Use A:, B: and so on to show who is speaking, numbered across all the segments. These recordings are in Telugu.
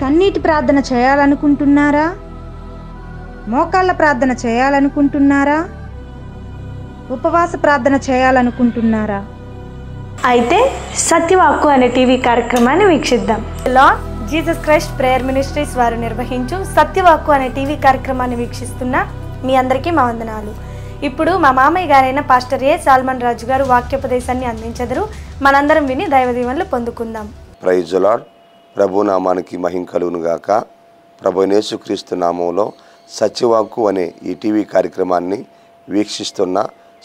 A: కన్నీటి ప్రార్థన చేయాలనుకుంటున్నారా? మోకాళ్ళ ప్రార్థన చేయాలనుకుంటున్నారా? ఉపవాస ప్రార్థన చేయాలనుకుంటున్నారా?
B: అయితే సత్యవాక్కు అనే టీవీ కార్యక్రమాన్ని వీక్షిద్దాం. Lord Jesus Christ prayer ministries వారు నిర్వహించు సత్యవాక్కు అనే టీవీ కార్యక్రమాన్ని వీక్షిస్తున్న మీ అందరికీ మా వందనాలు. ఇప్పుడు మా మామయ్య గారైన పాస్టర్ ఏ సాల్మన్ రాజు గారు వాక్యోపదేశాన్ని అందించెదరు. మనందరం విని దైవ దీవెనలు పొందుకుందాం.
C: Praise the Lord. ప్రభు నామానికి మహిమ కలుగును గాక. ప్రభు యేసుక్రీస్తు నామంలో సత్యవాక్కు అనే ఈ టీవీ కార్యక్రమాన్ని వీక్షిస్తున్న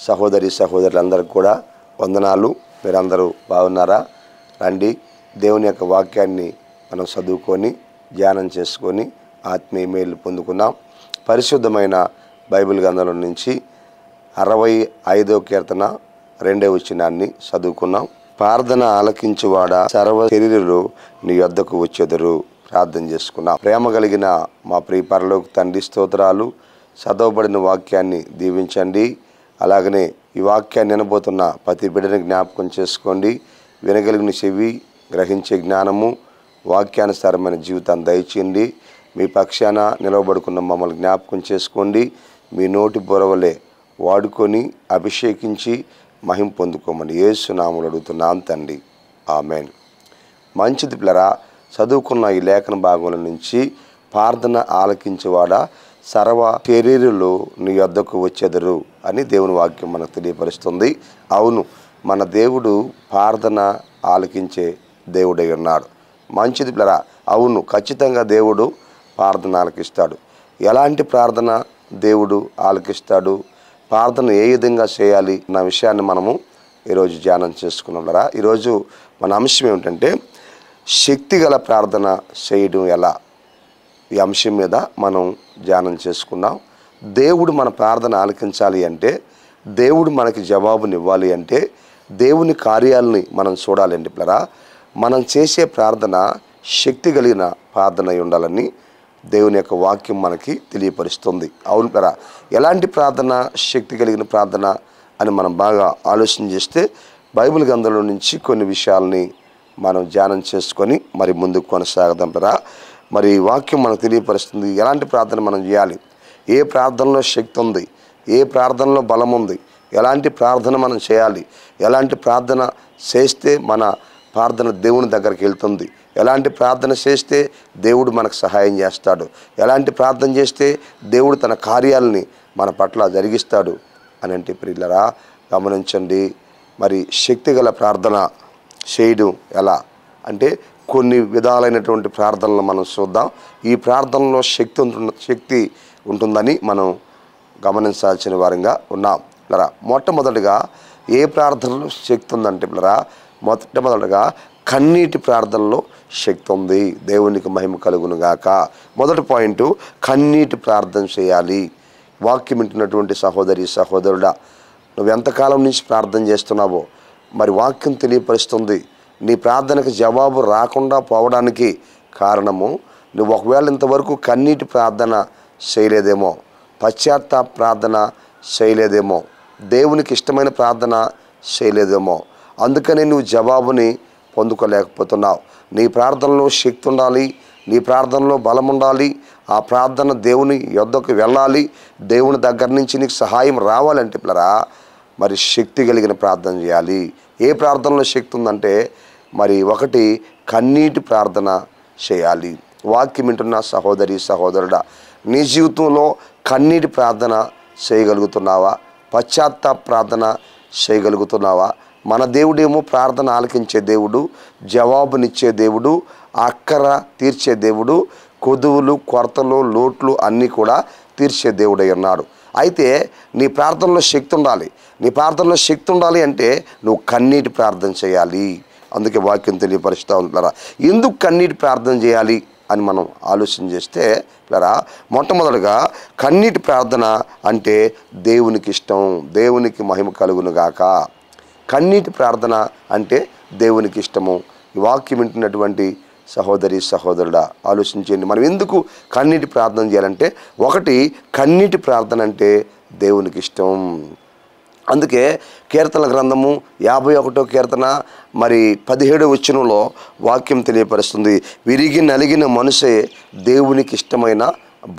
C: సహోదరి సహోదరులందరికీ కూడా వందనాలు. మీరందరూ బాగున్నారా? రండి, దేవుని యొక్క వాక్యాన్ని మనం చదువుకొని ధ్యానం చేసుకొని ఆత్మీయ మేలు పొందుకున్నాం. పరిశుద్ధమైన బైబిల్ గ్రంథంలో నుంచి 65వ కీర్తన 2వ వచనాన్ని చదువుకున్నాం. ప్రార్థన ఆలకించువాడా, సర్వ శరీరులు నీ యొద్దకు వచ్చెదరు. ప్రార్థన చేసుకున్నాం. ప్రేమ కలిగిన మా ప్రియ పరలోక తండ్రి, స్తోత్రాలు. చదవబడిన వాక్యాన్ని దీవించండి. అలాగనే ఈ వాక్యాన్ని వినబోతున్న ప్రతి బిడ్డని జ్ఞాపకం చేసుకోండి. వినగలిగిన చెవి, గ్రహించే జ్ఞానము, వాక్యానుసారమైన జీవితాన్ని దయచేయండి. మీ పక్షాన నిలవబడుకున్న మమ్మల్ని జ్ఞాపకం చేసుకోండి. మీ నోటి బొరవలే వాడుకొని అభిషేకించి మహిమ పొందుకోమని యేసు నామములో అడుగుతున్నాం తండ్రి, ఆమేన్. మంచిది పిల్లరా, చదువుకున్న ఈ లేఖన భాగంలో నుంచి ప్రార్థన ఆలకించేవాడా, సర్వ శరీరులు నీ యొద్దకు వచ్చెదరు అని దేవుని వాక్యం మనకు తెలియపరుస్తుంది. అవును, మన దేవుడు ప్రార్థన ఆలకించే దేవుడై ఉన్నాడు. మంచిది పిల్లరా, అవును, ఖచ్చితంగా దేవుడు ప్రార్థన ఆలకిస్తాడు. ఎలాంటి ప్రార్థన దేవుడు ఆలకిస్తాడు, ప్రార్థన ఏ విధంగా చేయాలి అన్న విషయాన్ని మనము ఈరోజు ధ్యానం చేసుకున్నారా. ఈరోజు మన అంశం ఏమిటంటే శక్తిగల ప్రార్థన చేయడం ఎలా. ఈ అంశం మీద మనం ధ్యానం చేసుకున్నాం. దేవుడు మన ప్రార్థన ఆలకించాలి అంటే, దేవుడు మనకి జవాబునివ్వాలి అంటే, దేవుని కార్యాలని మనం చూడాలండి పిల్లరా. మనం చేసే ప్రార్థన శక్తి కలిగిన ప్రార్థన అయి ఉండాలని దేవుని యొక్క వాక్యం మనకి తెలియపరుస్తుంది. అవును పిల్లరా, ఎలాంటి ప్రార్థన శక్తి కలిగిన ప్రార్థన అని మనం బాగా ఆలోచన చేస్తే బైబిల్ గ్రంథంలో నుంచి కొన్ని విషయాలని మనం ధ్యానం చేసుకొని మరి ముందుకు కొనసాగదాం పిల్లరా. మరి వాక్యం మనకు తెలియపరుస్తుంది ఎలాంటి ప్రార్థన మనం చేయాలి, ఏ ప్రార్థనలో శక్తి ఉంది, ఏ ప్రార్థనలో బలం ఉంది, ఎలాంటి ప్రార్థన మనం చేయాలి, ఎలాంటి ప్రార్థన చేస్తే మన ప్రార్థన దేవుని దగ్గరికి వెళ్తుంది, ఎలాంటి ప్రార్థన చేస్తే దేవుడు మనకు సహాయం చేస్తాడు, ఎలాంటి ప్రార్థన చేస్తే దేవుడు తన కార్యాలని మన పట్ల జరిగిస్తాడు అని అంటే ప్రియులరా గమనించండి. మరి శక్తిగల ప్రార్థన చేయడం ఎలా అంటే కొన్ని విధాలైనటువంటి ప్రార్థనలు మనం చూద్దాం. ఈ ప్రార్థనలో శక్తి ఉంటుందని మనం గమనించాల్సిన వారంగా ఉన్నాం పిల్లరా. మొట్టమొదటిగా ఏ ప్రార్థనలో శక్తి ఉందంటే పిల్లరా, మొట్టమొదటిగా కన్నీటి ప్రార్థనలో శక్తి ఉంది. దేవునికి మహిమ కలుగును గాక. మొదటి పాయింట్, కన్నీటి ప్రార్థన చేయాలి. వాక్యం వింటున్నటువంటి సహోదరి సహోదరుడా, నువ్వు ఎంతకాలం నుంచి ప్రార్థన చేస్తున్నావో మరి వాక్యం తెలియపరుస్తుంది. నీ ప్రార్థనకు జవాబు రాకుండా పోవడానికి కారణము నువ్వు ఒకవేళ ఇంతవరకు కన్నీటి ప్రార్థన చేయలేదేమో, పశ్చాత్తాప ప్రార్థన చేయలేదేమో, దేవునికి ఇష్టమైన ప్రార్థన చేయలేదేమో, అందుకని నువ్వు జవాబుని పొందుకోలేకపోతున్నావు. నీ ప్రార్థనలో శక్తి ఉండాలి, నీ ప్రార్థనలో బలం ఉండాలి, ఆ ప్రార్థన దేవుని యొద్దకు వెళ్ళాలి, దేవుని దగ్గర నుంచి నీకు సహాయం రావాలంటే పిల్లరా మరి శక్తి కలిగిన ప్రార్థన చేయాలి. ఏ ప్రార్థనలో శక్తి ఉందంటే మరి ఒకటి కన్నీటి ప్రార్థన చేయాలి. వాక్యం వింటున్న సహోదరి సహోదరుడా, నీ జీవితంలో కన్నీటి ప్రార్థన చేయగలుగుతున్నావా? పశ్చాత్తాప ప్రార్థన చేయగలుగుతున్నావా? మన దేవుడేమో ప్రార్థన ఆలకించే దేవుడు, జవాబునిచ్చే దేవుడు, అక్కర తీర్చే దేవుడు, కొదువులు కొరతలు లోట్లు అన్నీ కూడా తీర్చే దేవుడై ఉన్నాడు. అయితే నీ ప్రార్థనలో శక్తి ఉండాలి. నీ ప్రార్థనలో శక్తి ఉండాలి అంటే నువ్వు కన్నీటి ప్రార్థన చేయాలి. అందుకే వాక్యం తెలియపరుస్తూ ఉంటారా. ఎందుకు కన్నీటి ప్రార్థన చేయాలి అని మనం ఆలోచన చేస్తే పిల్లరా, మొట్టమొదటిగా కన్నీటి ప్రార్థన అంటే దేవునికి ఇష్టం, దేవునికి మహిమ కలుగును గాక. కన్నీటి ప్రార్థన అంటే దేవునికి ఇష్టము. ఈ వాక్యం వింటున్నటువంటి సహోదరి సహోదరుడా ఆలోచించండి. మనం ఎందుకు కన్నీటి ప్రార్థన చేయాలంటే, ఒకటి కన్నీటి ప్రార్థన అంటే దేవునికి ఇష్టం. అందుకే కీర్తన గ్రంథము 51వ కీర్తన మరి 17వ వచనంలో వాక్యం తెలియపరుస్తుంది, విరిగి నలిగిన మనసే దేవునికి ఇష్టమైన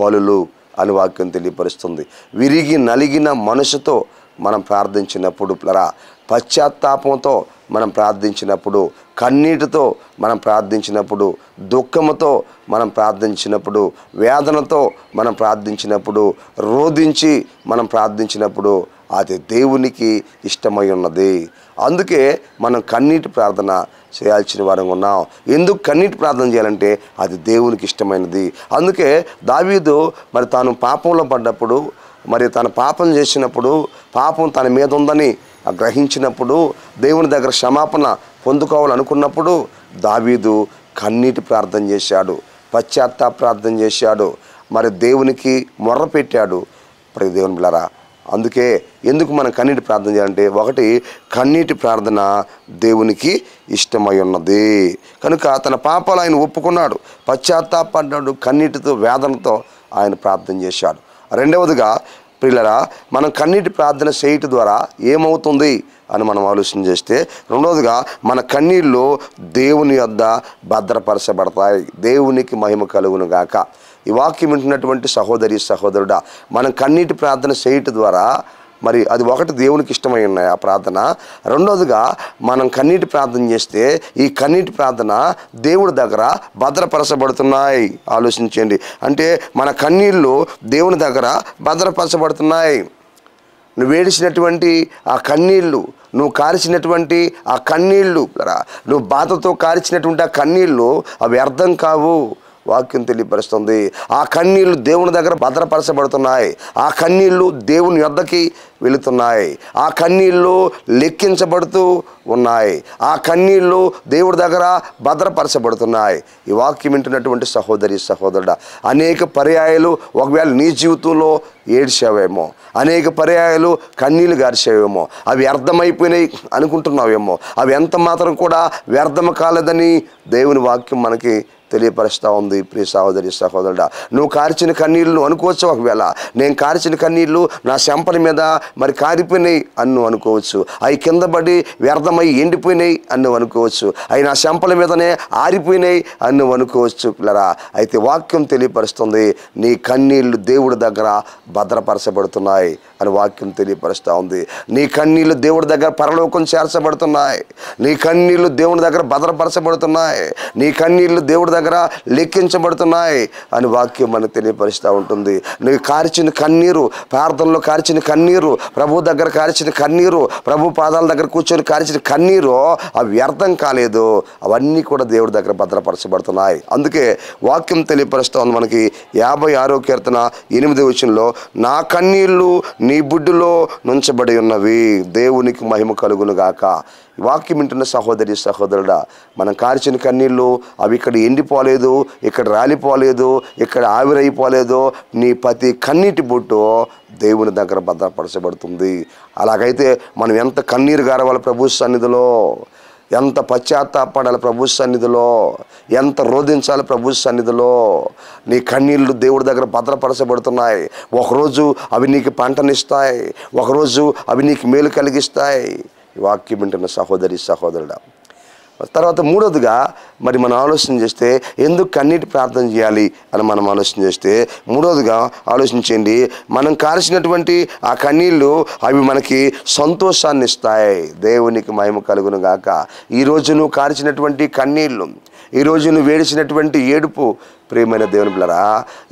C: బలులు అని వాక్యం తెలియపరుస్తుంది. విరిగి నలిగిన మనసుతో మనం ప్రార్థించినప్పుడు పశ్చాత్తాపంతో మనం ప్రార్థించినప్పుడు, కన్నీటితో మనం ప్రార్థించినప్పుడు, దుఃఖముతో మనం ప్రార్థించినప్పుడు, వేదనతో మనం ప్రార్థించినప్పుడు, రోధించి మనం ప్రార్థించినప్పుడు అది దేవునికి ఇష్టమై ఉన్నది. అందుకే మనం కన్నీటి ప్రార్థన చేయాల్సిన వారంగా ఉన్నాం. ఎందుకు కన్నీటి ప్రార్థన చేయాలంటే అది దేవునికి ఇష్టమైనది. అందుకే దావీదు మరి తాను పాపంలో పడ్డప్పుడు, మరి తన పాపం చేసినప్పుడు, పాపం తన మీద ఉందని గ్రహించినప్పుడు, దేవుని దగ్గర క్షమాపణ పొందుకోవాలనుకున్నప్పుడు దావీదు కన్నీటి ప్రార్థన చేశాడు, పశ్చాత్తాప ప్రార్థన చేశాడు, మరి దేవునికి మొర్ర పెట్టాడు. దేవుని బిడ్డలారా, అందుకే ఎందుకు మనం కన్నీటి ప్రార్థన చేయాలంటే, ఒకటి కన్నీటి ప్రార్థన దేవునికి ఇష్టమై ఉన్నది కనుక తన పాపాలు ఆయన ఒప్పుకున్నాడు, పశ్చాత్తాపడ్డాడు, కన్నీటితో వేదనతో ఆయన ప్రార్థన చేశాడు. రెండవదిగా ప్రియులారా, మనం కన్నీటి ప్రార్థన చేయటం ద్వారా ఏమవుతుంది అని మనం ఆలోచన చేస్తే, రెండవదిగా మన కన్నీళ్ళు దేవుని యొద్ద భద్రపరచబడతాయి. దేవునికి మహిమ కలుగును గాక. ఈ వాక్యం వింటున్నటువంటి సహోదరి సహోదరుడా, మనం కన్నీటి ప్రార్థన చేయటం ద్వారా మరి అది ఒకటి దేవునికి ఇష్టమై ఉన్నాయి ఆ ప్రార్థన. రెండవదిగా మనం కన్నీటి ప్రార్థన చేస్తే ఈ కన్నీటి ప్రార్థన దేవుడి దగ్గర భద్రపరచబడుతున్నాయి. ఆలోచించండి, అంటే మన కన్నీళ్ళు దేవుని దగ్గర భద్రపరచబడుతున్నాయి. నువ్వు ఏడిచినటువంటి ఆ కన్నీళ్ళు, నువ్వు కాల్చినటువంటి ఆ కన్నీళ్ళు, నువ్వు బాధతో కాల్చినటువంటి ఆ కన్నీళ్ళు అవి వ్యర్థం కావు. వాక్యం తెలియపరుస్తుంది. ఆ కన్నీళ్ళు దేవుని దగ్గర భద్రపరచబడుతున్నాయి. ఆ కన్నీళ్ళు దేవుని యొద్దకి వెళుతున్నాయి. ఆ కన్నీళ్ళు లెక్కించబడుతూ ఉన్నాయి. ఆ కన్నీళ్ళు దేవుడి దగ్గర భద్రపరచబడుతున్నాయి. ఈ వాక్యం వింటున్నటువంటి సహోదరి సహోదరుడా, అనేక పర్యాయాలు ఒకవేళ నీ జీవితంలో ఏడ్చావేమో, అనేక పర్యాయాలు కన్నీళ్ళు గార్చావేమో, అవి వ్యర్థమైపోయినాయి అనుకుంటున్నావేమో, అవి ఎంత మాత్రం కూడా వ్యర్థము కాలేదని దేవుని వాక్యం మనకి తెలియపరుస్తూ ఉంది. ప్రియ సహోదరి సహోదరుడా, నువ్వు కార్చిన కన్నీళ్ళు అనుకోవచ్చు. ఒకవేళ నేను కార్చిన కన్నీళ్ళు నా చెంపల మీద మరి కారిపోయినాయి అని నువ్వు అనుకోవచ్చు. అవి కింద పడి వ్యర్థమై ఎండిపోయినాయి అని నువ్వు అనుకోవచ్చు. అవి నా చెంపల మీదనే ఆరిపోయినాయి అని నువ్వు అనుకోవచ్చు. పిల్లరా, అయితే వాక్యం తెలియపరుస్తుంది, నీ కన్నీళ్ళు దేవుడి దగ్గర భద్రపరచబడుతున్నాయి అని వాక్యం తెలియపరుస్తూ ఉంది. నీ కన్నీళ్ళు దేవుడి దగ్గర పరలోకం చేర్చబడుతున్నాయి. నీ కన్నీళ్ళు దేవుడి దగ్గర భద్రపరచబడుతున్నాయి. నీ కన్నీళ్ళు దేవుడి దగ్గర లెక్కించబడుతున్నాయి అని వాక్యం మనకు తెలియపరుస్తూ ఉంటుంది. నువ్వు కార్చిన కన్నీరు, ప్రార్థనలో కార్చిన కన్నీరు, ప్రభు దగ్గర కార్చిన కన్నీరు, ప్రభు పాదాల దగ్గర కూర్చొని కార్చిన కన్నీరు అవి వ్యర్థం కాలేదు. అవన్నీ కూడా దేవుడి దగ్గర భద్రపరచబడుతున్నాయి. అందుకే వాక్యం తెలియపరుస్తూ ఉంది మనకి 56వ కీర్తన 8వ వచనంలో, నా కన్నీళ్ళు నీ బుడ్డులో నుంచబడి ఉన్నవి, దేవునికి మహిమ కలుగును గాక. వాక్యం వింటున్న సహోదరి సహోదరుడా, మనం కార్చిన కన్నీళ్ళు అవి ఇక్కడ ఎండిపోలేదు, ఇక్కడ రాలిపోలేదు, ఇక్కడ ఆవిరైపోలేదు. నీ ప్రతి కన్నీటి బొట్టు దేవుని దగ్గర భద్రపరచబడుతుంది. అలాగైతే మనం ఎంత కన్నీరు గారవాలి ప్రభు సన్నిధిలో, ఎంత పశ్చాత్తాపడాలి ప్రభు సన్నిధిలో, ఎంత రోధించాలి ప్రభు సన్నిధిలో. నీ కన్నీళ్ళు దేవుడి దగ్గర భద్రపరచబడుతున్నాయి. ఒకరోజు అవి నీకు పంటనిస్తాయి, ఒకరోజు అవి నీకు మేలు కలిగిస్తాయి. ఈ వాక్యం వింటున్న సహోదరి సహోదరుడా, తర్వాత మూడవదిగా మరి మనం ఆలోచన చేస్తే ఎందుకు కన్నీటి ప్రార్థన చేయాలి అని మనం ఆలోచన చేస్తే, మూడవదిగా ఆలోచించండి, మనం కాల్చినటువంటి ఆ కన్నీళ్ళు అవి మనకి సంతోషాన్ని ఇస్తాయి. దేవునికి మహిమ కలుగును గాక. ఈరోజు నువ్వు కాల్చినటువంటి కన్నీళ్ళు, ఈరోజు నువ్వు వేడిచినటువంటి ఏడుపు, ప్రియమైన దేవుని పిల్లరా,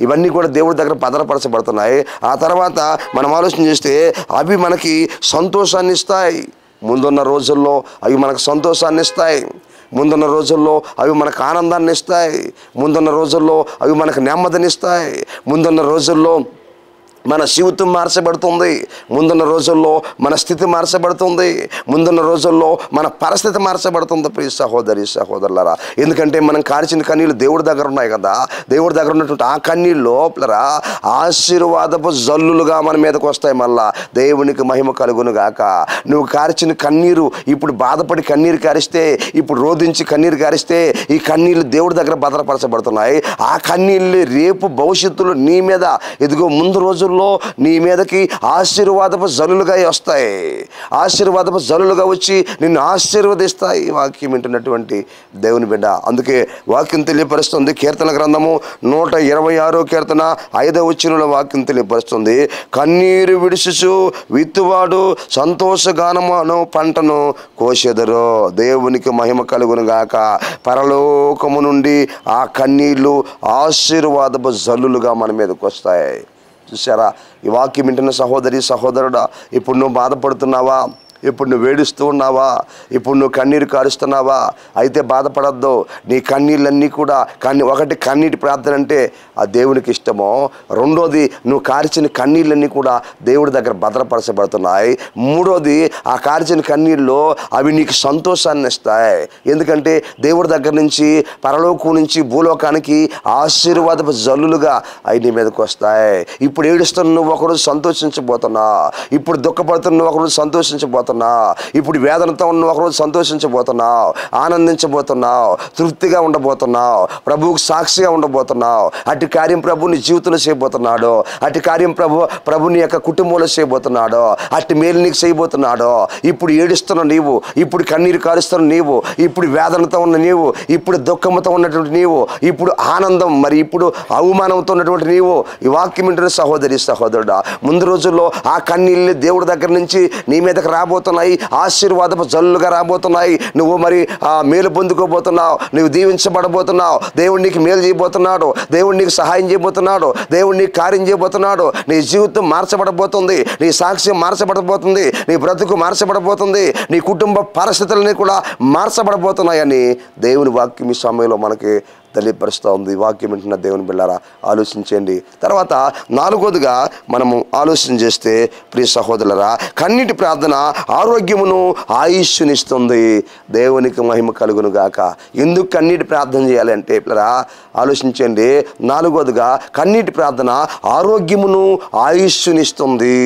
C: ఇవన్నీ కూడా దేవుడి దగ్గర భద్రపరచబడుతున్నాయి. ఆ తర్వాత మనం ఆలోచన చేస్తే అవి మనకి సంతోషాన్ని ఇస్తాయి. ముందున్న రోజుల్లో అవి మనకు సంతోషాన్ని ఇస్తాయి. ముందున్న రోజుల్లో అవి మనకు ఆనందాన్ని ఇస్తాయి. ముందున్న రోజుల్లో అవి మనకు నెమ్మదినిస్తాయి. ముందున్న రోజుల్లో మన జీవితం మార్చబడుతుంది. ముందున్న రోజుల్లో మన స్థితి మార్చబడుతుంది. ముందున్న రోజుల్లో మన పరిస్థితి మార్చబడుతుంది. ప్రియ సహోదరి సహోదరులారా, ఎందుకంటే మనం కార్చిన కన్నీళ్ళు దేవుడి దగ్గర ఉన్నాయి కదా. దేవుడి దగ్గర ఉన్నటువంటి ఆ కన్నీళ్ళు ఆశీర్వాదపు జల్లులుగా మన మీదకి వస్తాయి. మళ్ళా దేవునికి మహిమ కలుగును గాక. నువ్వు కార్చిన కన్నీరు ఇప్పుడు బాధపడి కన్నీరు కారిస్తే, ఇప్పుడు రోధించి కన్నీరు కారిస్తే, ఈ కన్నీళ్ళు దేవుడి దగ్గర భద్రపరచబడుతున్నాయి. ఆ కన్నీళ్ళు రేపు భవిష్యత్తులో నీ మీద ఎదుగో ముందు రోజుల్లో రోజుల్లో నీ మీదకి ఆశీర్వాదపు జల్లులుగా వస్తాయి. ఆశీర్వాదపు జల్లులుగా వచ్చి నిన్ను ఆశీర్వదిస్తాయి. వాక్యం వింటున్నటువంటి దేవుని బిడ్డ, అందుకే వాక్యం తెలియపరుస్తుంది. కీర్తన గ్రంథము 126 కీర్తన 5వ వచనంలో వాక్యం తెలియపరుస్తుంది. కన్నీరు విడిచుచు విత్తువాడు సంతోషగానమును పంటను కోసెదరు. దేవునికి మహిమ కలుగును గాక. పరలోకము నుండి ఆ కన్నీళ్లు ఆశీర్వాదపు జల్లులుగా మన మీదకి వస్తాయి. చూసారా? ఈ వాక్యం వింటున్న సహోదరి సహోదరుడా, ఇప్పుడు నువ్వు బాధపడుతున్నావా? ఇప్పుడు నువ్వు వేడుస్తూ ఉన్నావా? ఇప్పుడు నువ్వు కన్నీరు కారుస్తున్నావా? అయితే బాధపడద్దు. నీ కన్నీళ్ళన్నీ కూడా ఒకటి కన్నీటి ప్రార్థన అంటే ఆ దేవునికి ఇష్టమో, రెండోది నువ్వు కార్చిన కన్నీళ్ళన్నీ కూడా దేవుడి దగ్గర భద్రపరచబడుతున్నాయి. మూడోది ఆ కార్చిన కన్నీళ్ళు అవి నీకు సంతోషాన్ని ఇస్తాయి. ఎందుకంటే దేవుడి దగ్గర నుంచి, పరలోకం నుంచి భూలోకానికి ఆశీర్వాదపు జల్లులుగా అవి నీ మీదకి వస్తాయి. ఇప్పుడు ఏడుస్తున్న నువ్వు ఒకరోజు సంతోషించబోతున్నావు. ఇప్పుడు దుఃఖపడుతున్న నువ్వు ఒకరోజు సంతోషించబోతున్నావు. ఇప్పుడు వేదనతో ఉన్న ఒకరోజు సంతోషించబోతున్నావు, ఆనందించబోతున్నావు, తృప్తిగా ఉండబోతున్నావు, ప్రభువుకు సాక్షిగా ఉండబోతున్నావు. అటు కార్యం ప్రభు నీ జీవితంలో చేయబోతున్నాడు. అటు కార్యం ప్రభు నీ యొక్క కుటుంబంలో చేయబోతున్నాడు. అటు మేలు నీకు చేయబోతున్నాడు. ఇప్పుడు ఏడుస్తున్న నీవు, ఇప్పుడు కన్నీరు కారుస్తున్న నీవు, ఇప్పుడు వేదనతో ఉన్న నీవు, ఇప్పుడు దుఃఖంతో ఉన్నటువంటి నీవు, ఇప్పుడు ఆనందం, మరి ఇప్పుడు అవమానంతో ఉన్నటువంటి నీవు, ఈ వాక్యం వింటున్న సహోదరి సహోదరుడా, ముందు రోజుల్లో ఆ కన్నీళ్ళు దేవుడి దగ్గర నుంచి నీ మీదకి రాబోతున్నాయి. ఆశీర్వాదపు జల్లుగా రాబోతున్నాయి. నువ్వు మరి మేలు పొందుకోబోతున్నావు. నువ్వు దీవించబడబోతున్నావు. దేవుడు నీకు మేలు చేయబోతున్నాడు. దేవుడు నీకు సహాయం చేయబోతున్నాడు. దేవుడు నీకు కార్యం చేయబోతున్నాడు. నీ జీవితం మార్చబడబోతుంది. నీ సాక్ష్యం మార్చబడబోతుంది. నీ బ్రతుకు మార్చబడబోతుంది. నీ కుటుంబ పరిస్థితులన్నీ కూడా మార్చబడబోతున్నాయని దేవుని వాక్యం ఈ సమయంలో మనకి తెలియపరుస్తూ ఉంది. వాక్యం వింటున్న దేవుని బిడ్డలారా, ఆలోచించండి. తర్వాత 4వదిగా మనము ఆలోచన చేస్తే, ప్రియ సహోదరులారా, కన్నీటి ప్రార్థన ఆరోగ్యమును ఆయుష్నిస్తుంది. దేవునికి మహిమ కలుగును గాక. ఎందుకు కన్నీటి ప్రార్థన చేయాలి అంటే పిల్లరా, ఆలోచించండి. 4వదిగా కన్నీటి ప్రార్థన ఆరోగ్యమును ఆయుష్నిస్తుంది.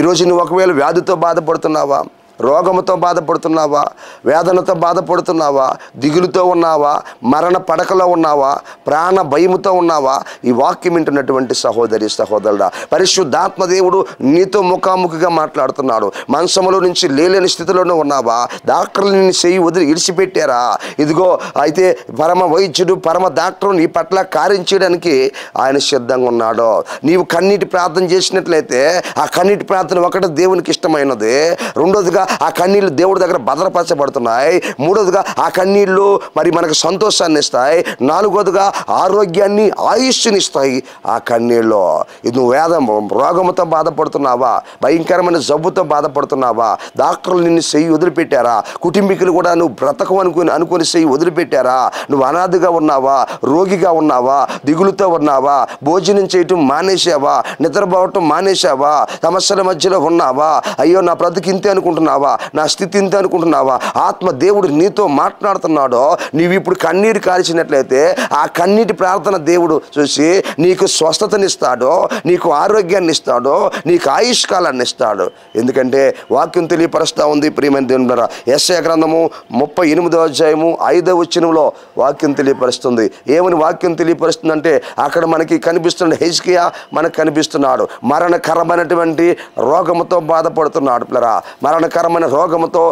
C: ఈరోజు నువ్వు ఒకవేళ వ్యాధితో బాధపడుతున్నావా, రోగముతో బాధపడుతున్నావా, వేదనతో బాధపడుతున్నావా, దిగులుతో ఉన్నావా, మరణ పడకలో ఉన్నావా, ప్రాణ భయముతో ఉన్నావా, ఈ వాక్యం వింటున్నటువంటి సహోదరి సహోదరుడా, పరిశుద్ధాత్మ దేవుడు నీతో ముఖాముఖిగా మాట్లాడుతున్నాడు. మంచములో నుంచి లేలేని స్థితిలోనే ఉన్నావా? డాక్టర్లు నిన్ను చెయ్యి వదిలి ఇడిచిపెట్టారా? ఇదిగో అయితే పరమ వైద్యుడు, పరమ డాక్టరు నీ పట్ల కార్యం చేయడానికి ఆయన సిద్ధంగా ఉన్నాడు. నీవు కన్నీటి ప్రార్థన చేసినట్లయితే ఆ కన్నీటి ప్రార్థన ఒకటి దేవునికి ఇష్టమైనది. రెండోదిగా ఆ కన్నీళ్ళు దేవుడి దగ్గర భద్రపరచబడుతున్నాయి. మూడోదిగా ఆ కన్నీళ్ళు మరి మనకు సంతోషాన్ని ఇస్తాయి. 4వదిగా ఆరోగ్యాన్ని ఆయుష్ని ఇస్తాయి ఆ కన్నీళ్ళు. ఇది నువ్వు రోగముతో బాధపడుతున్నావా, భయంకరమైన జబ్బుతో బాధపడుతున్నావా, డాక్టర్లు నిన్ను చెయ్యి వదిలిపెట్టారా, కుటుంబీకులు కూడా నువ్వు బ్రతకం అనుకుని చెయ్యి వదిలిపెట్టారా, నువ్వు అనాథగా ఉన్నావా, రోగిగా ఉన్నావా, దిగులుతో ఉన్నావా, భోజనం చేయటం మానేసావా, నిద్రపోవటం మానేసావా, సమస్యల మధ్యలో ఉన్నావా, అయ్యో నా బ్రతుకు ఇంతే అనుకుంటున్నావా, నా స్థితి ఇంతే అనుకుంటున్నావా, ఆత్మ దేవుడు నీతో మాట్లాడుతున్నాడో, నీవు ఇప్పుడు కన్నీరు కాల్చినట్లయితే ఆ కన్నీటి ప్రార్థన దేవుడు చూసి నీకు స్వస్థతనిస్తాడో, నీకు ఆరోగ్యాన్ని ఇస్తాడో, నీకు ఆయుష్కాలాన్ని ఇస్తాడు. ఎందుకంటే వాక్యం తెలియపరుస్తూ ఉంది. ప్రియమైన దేవుని ద్వారా యెషయా గ్రంథము 38వ అధ్యాయము 5వ వచనంలో వాక్యం తెలియపరుస్తుంది. ఏమని వాక్యం తెలియపరుస్తుందంటే, అక్కడ మనకి కనిపిస్తున్న హిజ్కియా మనకు కనిపిస్తున్నాడు. మరణకరమైనటువంటి రోగముతో బాధపడుతున్నాడు పిల్లరా. మరణకరమైన రోగముతో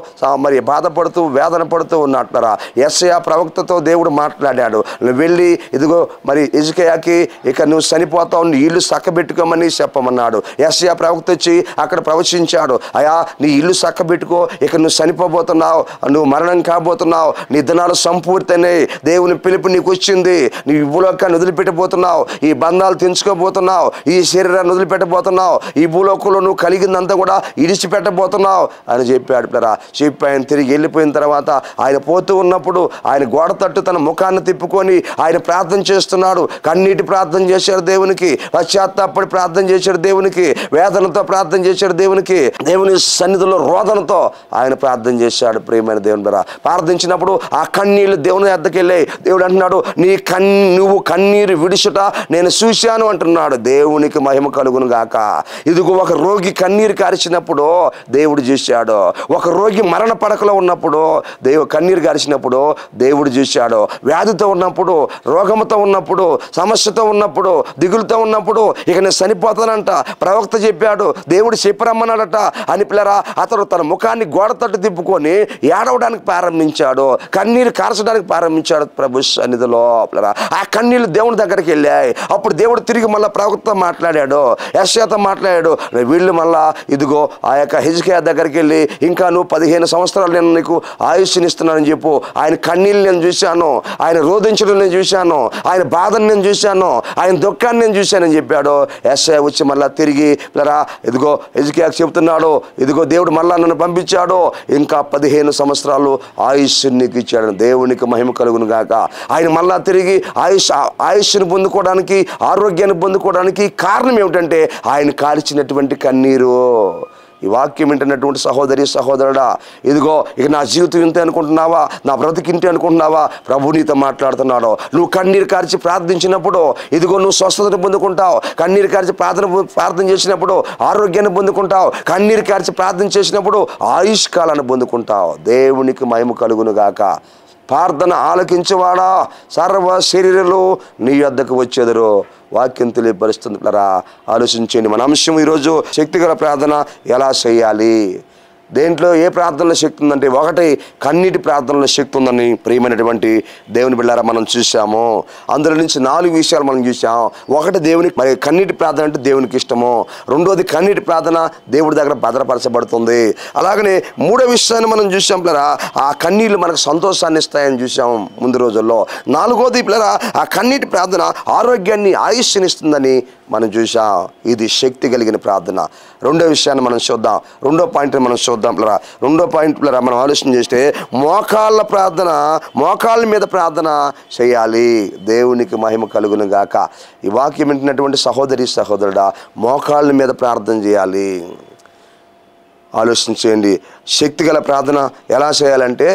C: మరి బాధపడుతూ వేదన పడుతూ ఉన్నట్లరా. యెషయా ప్రవక్తతో దేవుడు మాట్లాడాడు. నువ్వు వెళ్ళి ఇదిగో మరి హిజ్కియాకి ఇక నువ్వు చనిపోతావు, నీ ఇల్లు చక్కబెట్టుకోమని చెప్పమన్నాడు. యెషయా ప్రవక్త వచ్చి అక్కడ ప్రవచించాడు. అయా నీ ఇల్లు చక్కబెట్టుకో, ఇక నువ్వు చనిపోబోతున్నావు, నువ్వు మరణం కాబోతున్నావు, నీ దినాలు సంపూర్తయినాయి, దేవుని పిలుపు నీకు వచ్చింది, నీ భూలోకాన్ని వదిలిపెట్టబోతున్నావు, ఈ బంధాలు తెంచుకోబోతున్నావు, ఈ శరీరాన్ని వదిలిపెట్టబోతున్నావు, ఈ భూలోకంలో నువ్వు కలిగిందంతా కూడా ఇడిచిపెట్టబోతున్నావు అని చెప్పాడు. చెప్పి ఆయన తిరిగి వెళ్ళిపోయిన తర్వాత ఆయన పోతూ ఉన్నప్పుడు ఆయన గోడ తట్టు తన ముఖాన్ని తిప్పుకొని ఆయన ప్రార్థన చేస్తున్నాడు. కన్నీటి ప్రార్థన చేశాడు దేవునికి, పశ్చాత్తాపడి ప్రార్థన చేశాడు దేవునికి, వేదనతో ప్రార్థన చేశాడు దేవునికి, దేవుని సన్నిధిలో రోదనతో ఆయన ప్రార్థన చేశాడు. ప్రియమైన దేవుని ద్వారా ప్రార్థించినప్పుడు ఆ కన్నీళ్లు దేవుని వద్దకు వెళ్ళాయి. దేవుడు అంటున్నాడు, నువ్వు కన్నీరు విడుచుట నేను చూశాను అంటున్నాడు. దేవునికి మహిమ కలుగును గాక. ఇదిగో ఒక రోగి కన్నీరు కార్చినప్పుడు దేవుడు చూశాడు. చూశాడు. ఒక రోగి మరణ పడకలో ఉన్నప్పుడు కన్నీరు గార్చినప్పుడు దేవుడు చూశాడు. వ్యాధితో ఉన్నప్పుడు, రోగంతో ఉన్నప్పుడు, సమస్యతో ఉన్నప్పుడు, దిగులుతో ఉన్నప్పుడు ఇక నేను చనిపోతానంట ప్రవక్త చెప్పాడు, దేవుడు చెప్పరమ్మన్నాడట అని పిల్లరా అతడు తన ముఖాన్ని గోడ తట్టు తిప్పుకొని ఏడవడానికి ప్రారంభించాడు, కన్నీరు కార్చడానికి ప్రారంభించాడు ప్రభు సన్నిధిలో. పిల్లరా ఆ కన్నీళ్ళు దేవుని దగ్గరికి వెళ్ళాయి. అప్పుడు దేవుడు తిరిగి మళ్ళీ ప్రవక్త మాట్లాడాడు, యెషయాతో మాట్లాడాడు. వీళ్ళు మళ్ళా ఇదిగో ఆ యొక్క హిజ్కియా దగ్గరికి వెళ్ళి ఇంకా నువ్వు 15 సంవత్సరాలు నేను నీకు ఆయుష్నిస్తున్నానని చెప్పు. ఆయన కన్నీళ్ళు నేను చూశాను, ఆయన రోధించడం నేను చూశాను, ఆయన బాధను నేను చూశాను, ఆయన దుఃఖాన్ని నేను చూశానని చెప్పాడు. యెషయా వచ్చి మళ్ళా తిరిగి పిల్లరా ఇదిగో హిజ్కియాకు చెబుతున్నాడు, ఇదిగో దేవుడు మళ్ళా నన్ను పంపించాడు, ఇంకా 15 సంవత్సరాలు ఆయుష్ నీకు ఇచ్చాడు. దేవునికి మహిమ కలుగును గాక. ఆయన మళ్ళా తిరిగి ఆయుష్ను పొందుకోవడానికి, ఆరోగ్యాన్ని పొందుకోవడానికి కారణం ఏమిటంటే ఆయన కాల్చినటువంటి కన్నీరు. ఈ వాక్యం వింటున్నటువంటి సహోదరి సహోదరుడా, ఇదిగో ఇక నా జీవితం ఇంతే అనుకుంటున్నావా, నా బ్రతికి ఇంతే అనుకుంటున్నావా? ప్రభు నీతో మాట్లాడుతున్నాడు. నువ్వు కన్నీరు కార్చి ప్రార్థించినప్పుడు ఇదిగో నువ్వు స్వస్థతను పొందుకుంటావు. కన్నీరు కార్చి ప్రార్థన చేసినప్పుడు ఆరోగ్యాన్ని పొందుకుంటావు. కన్నీరు కార్చి ప్రార్థన చేసినప్పుడు ఆయుష్కాలాన్ని పొందుకుంటావు. దేవునికి మహిమ కలుగును గాక. ప్రార్థన ఆలకించువాడా సర్వ శరీరులు నీ వద్దకు వచ్చేదరు. వాక్యం తెలియపరుస్తుంది. ఆలోచించండి. మన అంశం ఈరోజు శక్తిగల ప్రార్థన ఎలా చేయాలి. దేంట్లో ఏ ప్రార్థనలో శక్తి ఉందంటే ఒకటి కన్నీటి ప్రార్థనలో శక్తి ఉందని ప్రియమైనటువంటి దేవుని బిడ్డలారా మనం చూసాము. అందులో నుంచి 4 విషయాలు మనం చూసాం. ఒకటి దేవునికి మరి కన్నీటి ప్రార్థన అంటే దేవునికి ఇష్టము. రెండోది కన్నీటి ప్రార్థన దేవుడి దగ్గర భద్రపరచబడుతుంది. అలాగనే మూడో విషయాన్ని మనం చూసాం పిల్లరా, ఆ కన్నీళ్ళు మనకు సంతోషాన్ని ఇస్తాయని చూసాం ముందు రోజుల్లో. నాలుగోది పిల్లరా ఆ కన్నీటి ప్రార్థన ఆరోగ్యాన్ని ఆయుష్నిస్తుందని మనం చూసాం. ఇది శక్తి కలిగిన ప్రార్థన. రెండో విషయాన్ని మనం చూద్దాం. రెండో పాయింట్ని మనం చూద్దాం పిల్లరా. రెండో పాయింట్ పిల్లరా మనం ఆలోచన చేస్తే మోకాళ్ళ ప్రార్థన, మోకాళ్ళ మీద ప్రార్థన చేయాలి. దేవునికి మహిమ కలుగును గాక. ఈ వాక్యం వింటున్నటువంటి సహోదరి సహోదరుడా, మోకాళ్ళ మీద ప్రార్థన చేయాలి. ఆలోచించేయండి. శక్తిగల ప్రార్థన ఎలా చేయాలంటే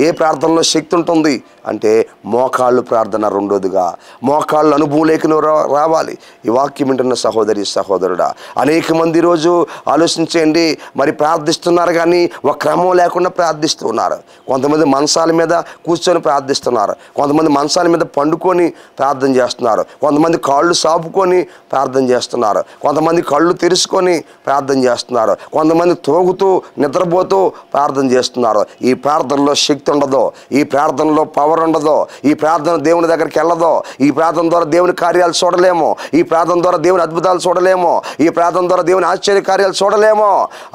C: ఏ ప్రార్థనలో శక్తి ఉంటుంది అంటే మోకాళ్ళు ప్రార్థన. రెండోదిగా మోకాళ్ళు అనుభవంలోకి రావాలి. ఈ వాక్యం వింటున్న సహోదరి సహోదరుడా, అనేక మంది ఈరోజు ఆలోచించేయండి మరి ప్రార్థిస్తున్నారు కానీ ఒక క్రమం లేకుండా ప్రార్థిస్తున్నారు. కొంతమంది మంచాల మీద కూర్చొని ప్రార్థిస్తున్నారు, కొంతమంది మంచాల మీద పండుకొని ప్రార్థన చేస్తున్నారు, కొంతమంది కాళ్ళు సాపుకొని ప్రార్థన చేస్తున్నారు, కొంతమంది కళ్ళు తెరుచుకొని ప్రార్థన చేస్తున్నారు, కొంతమంది తోగుతూ నిద్రపోతూ ప్రార్థన చేస్తున్నారు. ఈ ప్రార్థనలో శక్తి ఉండదు, ఈ ప్రార్థనలో పవర్ ఉండదు, ఈ ప్రార్థన దేవుని దగ్గరికి వెళ్ళదు, ఈ ప్రార్థన ద్వారా దేవుని కార్యాలు చూడలేము, ఈ ప్రార్థన ద్వారా దేవుని అద్భుతాలు చూడలేము, ఈ ప్రార్థన ద్వారా దేవుని ఆశ్చర్య కార్యాలు చూడలేము.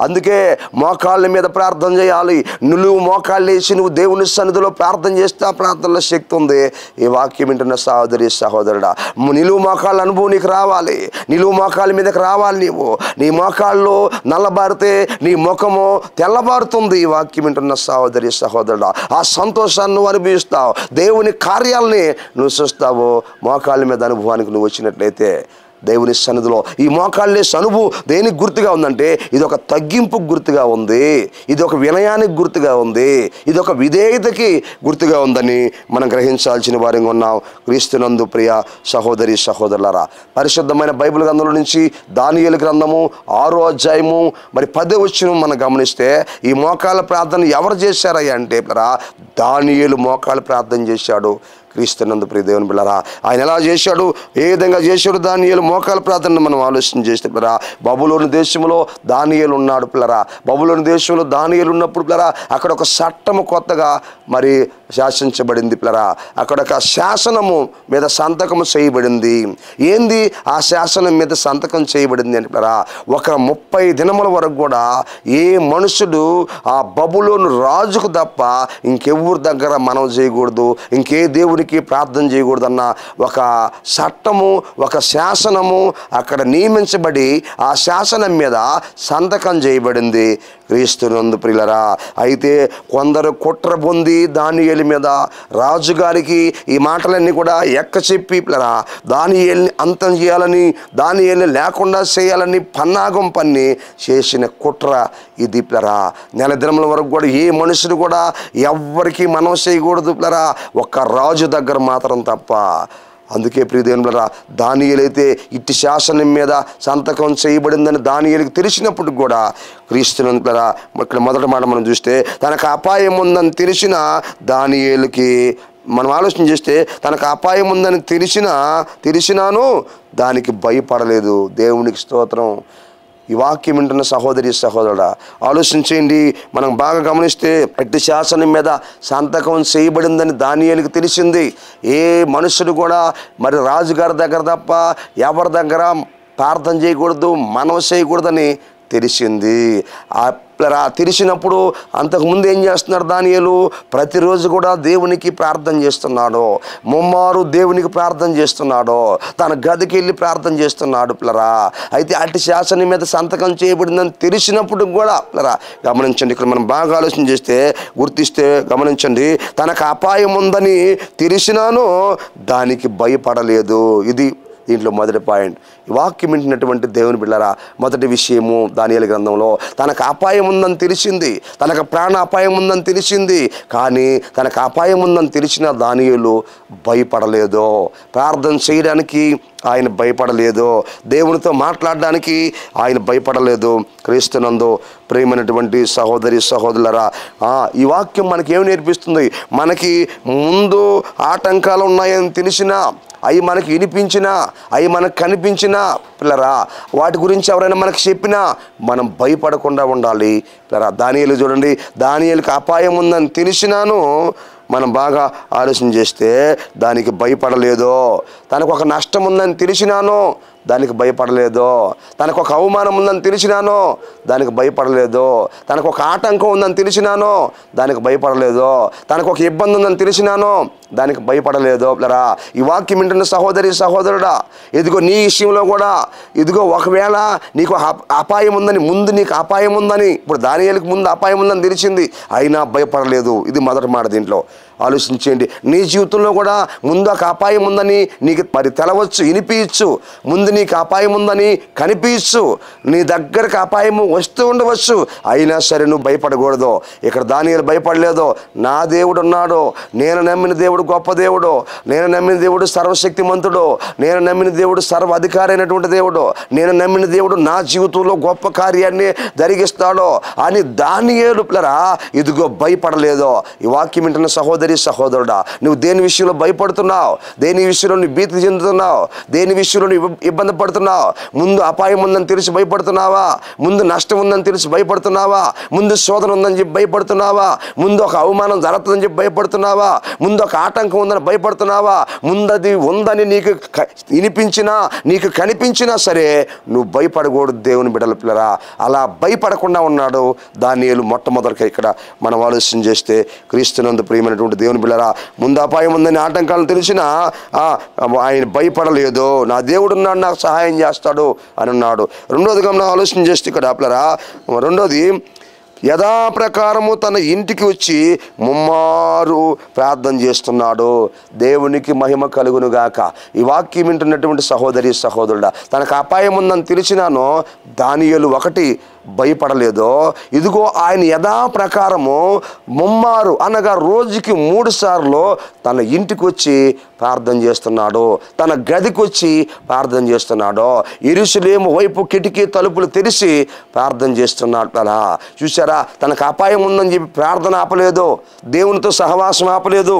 C: అందుకే మోకాళ్ళ మీద ప్రార్థన చేయాలి. నువ్వు మోకాళ్ళు వేసి నువ్వు దేవుని సన్నిధిలో ప్రార్థన చేస్తే ఆ ప్రార్థనలో శక్తి ఉంది. ఈ వాక్యం వింటున్న సహోదరి సహోదరుడా, నిలువు మోకాళ్ళ అనుభవం నీకు రావాలి. నిలువు మోకాళ్ళ మీదకి రావాలి. నీ మోకాళ్ళు నల్లబారితే నీ ముఖము తెల్లబారుతుంది. ఈ వాక్యం వింటున్న సహోదరి సహోదరుడా, ఆ సంతోషాన్ని నువ్వు అనుభవిస్తావు, దేవుని కార్యాలని నువ్వు చూస్తావు. మోకాళ్ళ మీద అనుభవానికి నువ్వు వచ్చినట్లయితే దేవుని సన్నిధిలో ఈ మోకాళ్ళేసి అనుభవం దేనికి గుర్తుగా ఉందంటే ఇది ఒక తగ్గింపుకు గుర్తుగా ఉంది, ఇది ఒక వినయానికి గుర్తుగా ఉంది, ఇది ఒక విధేయతకి గుర్తుగా ఉందని మనం గ్రహించాల్సిన వారిగా ఉన్నాం. క్రీస్తునందు ప్రియ సహోదరి సహోదరులారా, పరిశుద్ధమైన బైబిల్ గ్రంథంలో నుంచి దానియేలు గ్రంథము 6వ అధ్యాయము మరి 10వ వచనం మనం గమనిస్తే ఈ మోకాళ్ళ ప్రార్థన ఎవరు చేశారయ్యా అంటే దానియేలు మోకాళ్ళ ప్రార్థన చేశాడు. క్రీస్తునందు ప్రియ దేవుని బిడ్డలారా, ఆయన ఎలా చేశాడు, ఏ విధంగా చేశాడు దానియేలు మోకాళ్ళ ప్రార్థన మనం ఆలోచన చేస్తే పిల్లరా, బబులోను దేశంలో దానియేలు ఉన్నాడు పిల్లరా. బబులోను దేశంలో దానియేలు ఉన్నప్పుడు పిల్లరా అక్కడ ఒక చట్టము కొత్తగా మరి శాసించబడింది పిల్లరా. అక్కడ ఒక శాసనము మీద సంతకం చేయబడింది. ఏంది ఆ శాసనం మీద సంతకం చేయబడింది అంటే పిల్లరా, ఒక 30 దినముల వరకు కూడా ఏ మనుషుడు ఆ బబులోను రాజుకు తప్ప ఇంకెవ్వరి దగ్గర మనం చేయకూడదు, ఇంకే దేవునికి ప్రార్థన చేయకూడదన్న ఒక చట్టము, ఒక శాసనము అక్కడ నియమించబడి ఆ శాసనం మీద సంతకం చేయబడింది. క్రీస్తునందు ప్రియులరా, అయితే కొందరు కుట్ర పొంది దానియేలు మీద రాజుగారికి ఈ మాటలన్నీ కూడా చెప్పి పిల్లరా దానియేలుని అంతం చేయాలని, దానియేలుని లేకుండా చేయాలని పన్నాగం పన్ని చేసిన కుట్ర ఇది పిల్లరా. నెల దినముల వరకు కూడా ఏ మనుషుడు కూడా ఎవ్వరికి మనం చేయకూడదు పిల్లరా, ఒక్క రాజు దగ్గర మాత్రం తప్ప. అందుకే ప్రియదేవులారా, దానియేలైతే ఇట్టి శాసనం మీద సంతకం చేయబడిందని దానియేలుకి తెలిసినప్పుడు కూడా క్రీస్తునందులారా ఇక్కడ మొదటి మాట మనం చూస్తే తనకు అపాయం ఉందని తెలిసిన దానియేలుకి మనం ఆలోచన చేస్తే తనకు అపాయం ఉందని తెలిసినాను దానికి భయపడలేదు. దేవునికి స్తోత్రం. ఈ వాక్యం వింటున్న సహోదరి సహోదరుడా ఆలోచించేయండి. మనం బాగా గమనిస్తే ఎట్టి శాసనం మీద సంతకం చేయబడిందని దానియేలుకి తెలిసింది. ఏ మనుషుడు కూడా మరి రాజుగారి దగ్గర తప్ప ఎవరి దగ్గర ప్రార్థన చేయకూడదు, మనవి చేయకూడదని తెలిసింది. తెలిసినప్పుడు అంతకుముందు ఏం చేస్తున్నాడు దానియేలు? ప్రతిరోజు కూడా దేవునికి ప్రార్థన చేస్తున్నాడు, ముమ్మారు దేవునికి ప్రార్థన చేస్తున్నాడు, తన గదికి వెళ్ళి ప్రార్థన చేస్తున్నాడు పిల్లరా. అయితే అట్టి శాసనం మీద సంతకం చేయబడిందని తెలిసినప్పుడు కూడా పిల్లరా గమనించండి, ఇక్కడ మనం బాగా ఆలోచన చేస్తే గుర్తిస్తే గమనించండి, తనకు అపాయం ఉందని తెలిసినాను దానికి భయపడలేదు. ఇది దీంట్లో మొదటి పాయింట్. ఈ వాక్యం వింటున్నటువంటి దేవుని బిడ్డలారా, మొదటి విషయము దానియేలు గ్రంథంలో తనకు అపాయం ఉందని తెలిసింది, తనకు ప్రాణ అపాయం ఉందని తెలిసింది. కానీ తనకు అపాయం ఉందని తెలిసిన దానియేలు భయపడలేదు. ప్రార్థన చేయడానికి ఆయన భయపడలేదు, దేవునితో మాట్లాడడానికి ఆయన భయపడలేదు. క్రీస్తునందు ప్రియమైనటువంటి సహోదరి సహోదరులరా, ఈ వాక్యం మనకి ఏమి నేర్పిస్తుంది? మనకి ముందు ఆటంకాలు ఉన్నాయని తెలిసినా, అవి మనకి వినిపించినా, అవి మనకు కనిపించినా పిల్లరా, వాటి గురించి ఎవరైనా మనకు చెప్పినా మనం భయపడకుండా ఉండాలి పిల్లరా. దానియేలు చూడండి, దానియేలుకి అపాయం ఉందని తెలిసినాను మనం బాగా ఆలోచన చేస్తే దానికి భయపడలేదు. తనకు ఒక నష్టం ఉందని తెలిసినాను దానికి భయపడలేదు. తనకు ఒక అవమానం ఉందని తెలిసినాను దానికి భయపడలేదు. తనకు ఒక ఆటంకం ఉందని తెలిసినాను దానికి భయపడలేదు. తనకు ఒక ఇబ్బంది ఉందని తెలిసినాను దానికి భయపడలేదు. పిల్లరా, ఈ వాక్యం వింటున్న సహోదరి సహోదరుడా, ఇదిగో నీ విషయంలో కూడా ఇదిగో ఒకవేళ నీకు అపాయం ఉందని, ముందు నీకు అపాయం ఉందని, ఇప్పుడు దానియేలుకి ముందు అపాయం ఉందని తెలిసింది, అయినా భయపడలేదు. ఇది మొదటి మాట. దీంట్లో ఆలోచించేయండి, నీ జీవితంలో కూడా ముందు ఒక అపాయం ఉందని నీకు మరి తెలవచ్చు, వినిపించచ్చు, ముందు నీకు అపాయం ఉందని కనిపించచ్చు, నీ దగ్గరకు అపాయము వస్తూ ఉండవచ్చు, అయినా సరే నువ్వు భయపడకూడదు. ఇక్కడ దానియేలు భయపడలేదు. నా దేవుడు ఉన్నాడు, నేను నమ్మిన దేవుడు గొప్ప దేవుడు, నేను నమ్మిన దేవుడు సర్వశక్తిమంతుడు, నేను నమ్మిన దేవుడు సర్వ అధికారి అయినటువంటి దేవుడు, నేను నమ్మిన దేవుడు నా జీవితంలో గొప్ప కార్యాన్ని జరిగిస్తాడు అని దానియేలు పిల్లరా ఇదిగో భయపడలేదు. ఈ వాక్యం వింటున్న సహోదరి సహోదరుడా, నువ్వు దేని విషయంలో భయపడుతున్నావు? దేని విషయంలో నువ్వు భీతి చెందుతున్నావు? దేని విషయంలో నువ్వు ఇబ్బంది పడుతున్నావు? ముందు అపాయం ఉందని తెలిసి భయపడుతున్నావా? ముందు నష్టం ఉందని తెలిసి భయపడుతున్నావా? ముందు శోధన ఉందని చెప్పి భయపడుతున్నావా? ముందు ఒక అవమానం జరుగుతుందని చెప్పి భయపడుతున్నావా? ముందు ఒక ఆటంకం ఉందని భయపడుతున్నావా? ముందది ఉందని నీకు వినిపించినా, నీకు కనిపించినా సరే నువ్వు భయపడకూడదు. దేవుని బిడ్డల పిల్లరా, అలా భయపడకుండా ఉన్నాడు దానియేలు. మొట్టమొదటిగా ఇక్కడ మనం ఆలోచన చేస్తే క్రీస్తునందు ప్రియమైనటువంటి దేవుని బిడ్డలారా, ముందు అపాయం ఉందని ఆటంకాలను తెలిసినా ఆయన భయపడలేదు. నా దేవుడు ఉన్నాడు, నాకు సహాయం చేస్తాడు అని ఉన్నాడు. రెండోదిగా మనం ఆలోచన చేస్తే ఇక్కడ పిల్లరా, రెండోది యథాప్రకారము తన ఇంటికి వచ్చి ముమ్మారు ప్రార్థన చేస్తున్నాడు. దేవునికి మహిమ కలుగును గాక. ఈ వాక్యం వింటున్నటువంటి సహోదరి సహోదరుడా, తనకు అపాయం ఉందని తెలిసినాను దానియేలు ఒకటి భయపడలేదు. ఇదిగో ఆయన యథాప్రకారము ముమ్మారు అనగా రోజుకి 3 సార్లు తన ఇంటికి వచ్చి ప్రార్థన చేస్తున్నాడు, తన గదికి వచ్చి ప్రార్థన చేస్తున్నాడు. యెరూషలేము వైపు కిటికీ తలుపులు తెరిచి ప్రార్థన చేస్తున్నాడు. అలా చూసారా, తనకు అపాయం ఉందని చెప్పి ప్రార్థన ఆపలేదు, దేవునితో సహవాసం ఆపలేదు,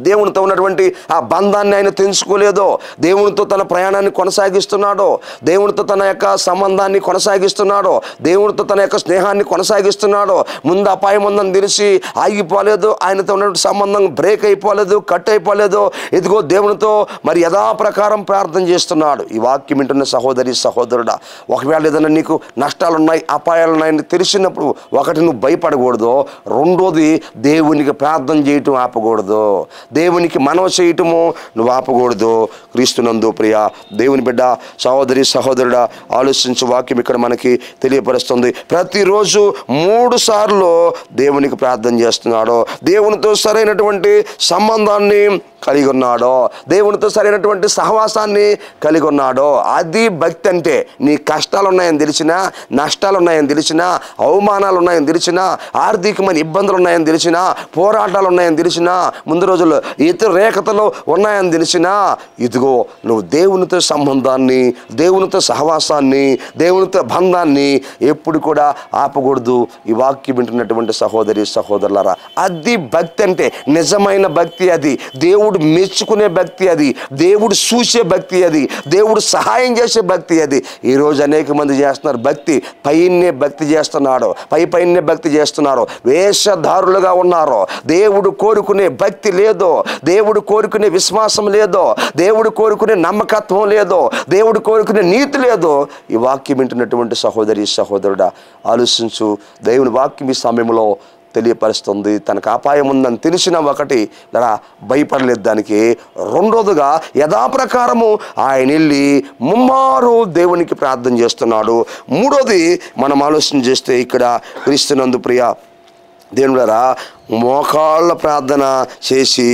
C: దేవునితో ఉన్నటువంటి ఆ బంధాన్ని ఆయన తెంచుకోలేదు, దేవునితో తన ప్రయాణాన్ని కొనసాగిస్తున్నాడు, దేవునితో తన యొక్క సంబంధాన్ని కొనసాగిస్తున్నాడు, దేవునితో తన యొక్క స్నేహాన్ని కొనసాగిస్తున్నాడు. ముందు అపాయం ఉందని తెలిసి ఆగిపోలేదు, ఆయనతో ఉన్నటువంటి సంబంధం బ్రేక్ అయిపోలేదు, కట్ అయిపోలేదు. ఇదిగో దేవునితో మరి యథాప్రకారం ప్రార్థన చేస్తున్నాడు. ఈ వాక్యం వింటున్న సహోదరి సహోదరుడా, ఒకవేళ ఏదైనా నీకు నష్టాలున్నాయి, అపాయాలున్నాయని తెలిసినప్పుడు ఒకటి నువ్వు భయపడకూడదు, రెండోది దేవునికి ప్రార్థన చేయటం ఆపకూడదు, దేవునికి మనవి చేయటము నువ్వు ఆపకూడదు. క్రీస్తునందు ప్రియ దేవుని బిడ్డ సహోదరి సహోదరుడా, ఆలోచించే వాక్యం ఇక్కడ మనకి తెలియపరుస్తుంది. ప్రతిరోజు 3 సార్లు దేవునికి ప్రార్థన చేస్తున్నాడు, దేవునితో సరైనటువంటి సంబంధాన్ని కలిగి ఉన్నాడు, దేవునితో సరైనటువంటి సహవాసాన్ని కలిగి ఉన్నాడు. అది భక్తి అంటే. నీ కష్టాలు ఉన్నాయని తెలిసినా, నష్టాలు ఉన్నాయని తెలిసినా, అవమానాలు ఉన్నాయని తెలిసినా, ఆర్థికమైన ఇబ్బందులు ఉన్నాయని తెలిసినా, పోరాటాలు ఉన్నాయని తెలిసినా, ముందు రోజుల్లో వ్యతిరేకతలు వ్యతిరేకతలు ఉన్నాయని తెలిసినా ఇదిగో నువ్వు దేవునితో సంబంధాన్ని, దేవునితో సహవాసాన్ని, దేవునితో బంధాన్ని ఎప్పుడు కూడా ఆపకూడదు. ఈ వాక్యం వింటున్నటువంటి సహోదరి సహోదరులారా, అది భక్తి అంటే, నిజమైన భక్తి అది, దేవుడు మెచ్చుకునే భక్తి అది, దేవుడు చూసే భక్తి అది, దేవుడు సహాయం చేసే భక్తి అది. ఈరోజు అనేక మంది చేస్తున్నారు భక్తి, పైనే భక్తి చేస్తున్నాడు, పైనే భక్తి చేస్తున్నారు, వేషధారులుగా ఉన్నారు. దేవుడు కోరుకునే భక్తి లేదో, దేవుడు కోరుకునే విశ్వాసం లేదో, దేవుడు కోరుకునే నమ్మకత్వం లేదో, దేవుడు కోరుకునే నీతి లేదో. ఈ వాక్యం వింటున్నటువంటి సహోదరి సహోదరుడా, ఆలోచించు. దేవుని వాక్యం ఈ సమయంలో తెలియపరుస్తుంది. తనకు అపాయం ఉందని తెలిసిన ఒకటి ఇలా భయపడలేదు దానికి. రెండోదిగా యథాప్రకారము ఆయన వెళ్ళి ముమ్మారు దేవునికి ప్రార్థన చేస్తున్నాడు. మూడోది మనం ఆలోచన చేస్తే ఇక్కడ క్రీస్తునందు ప్రియ దేవుడారా, మోకాళ్ళ ప్రార్థన చేసి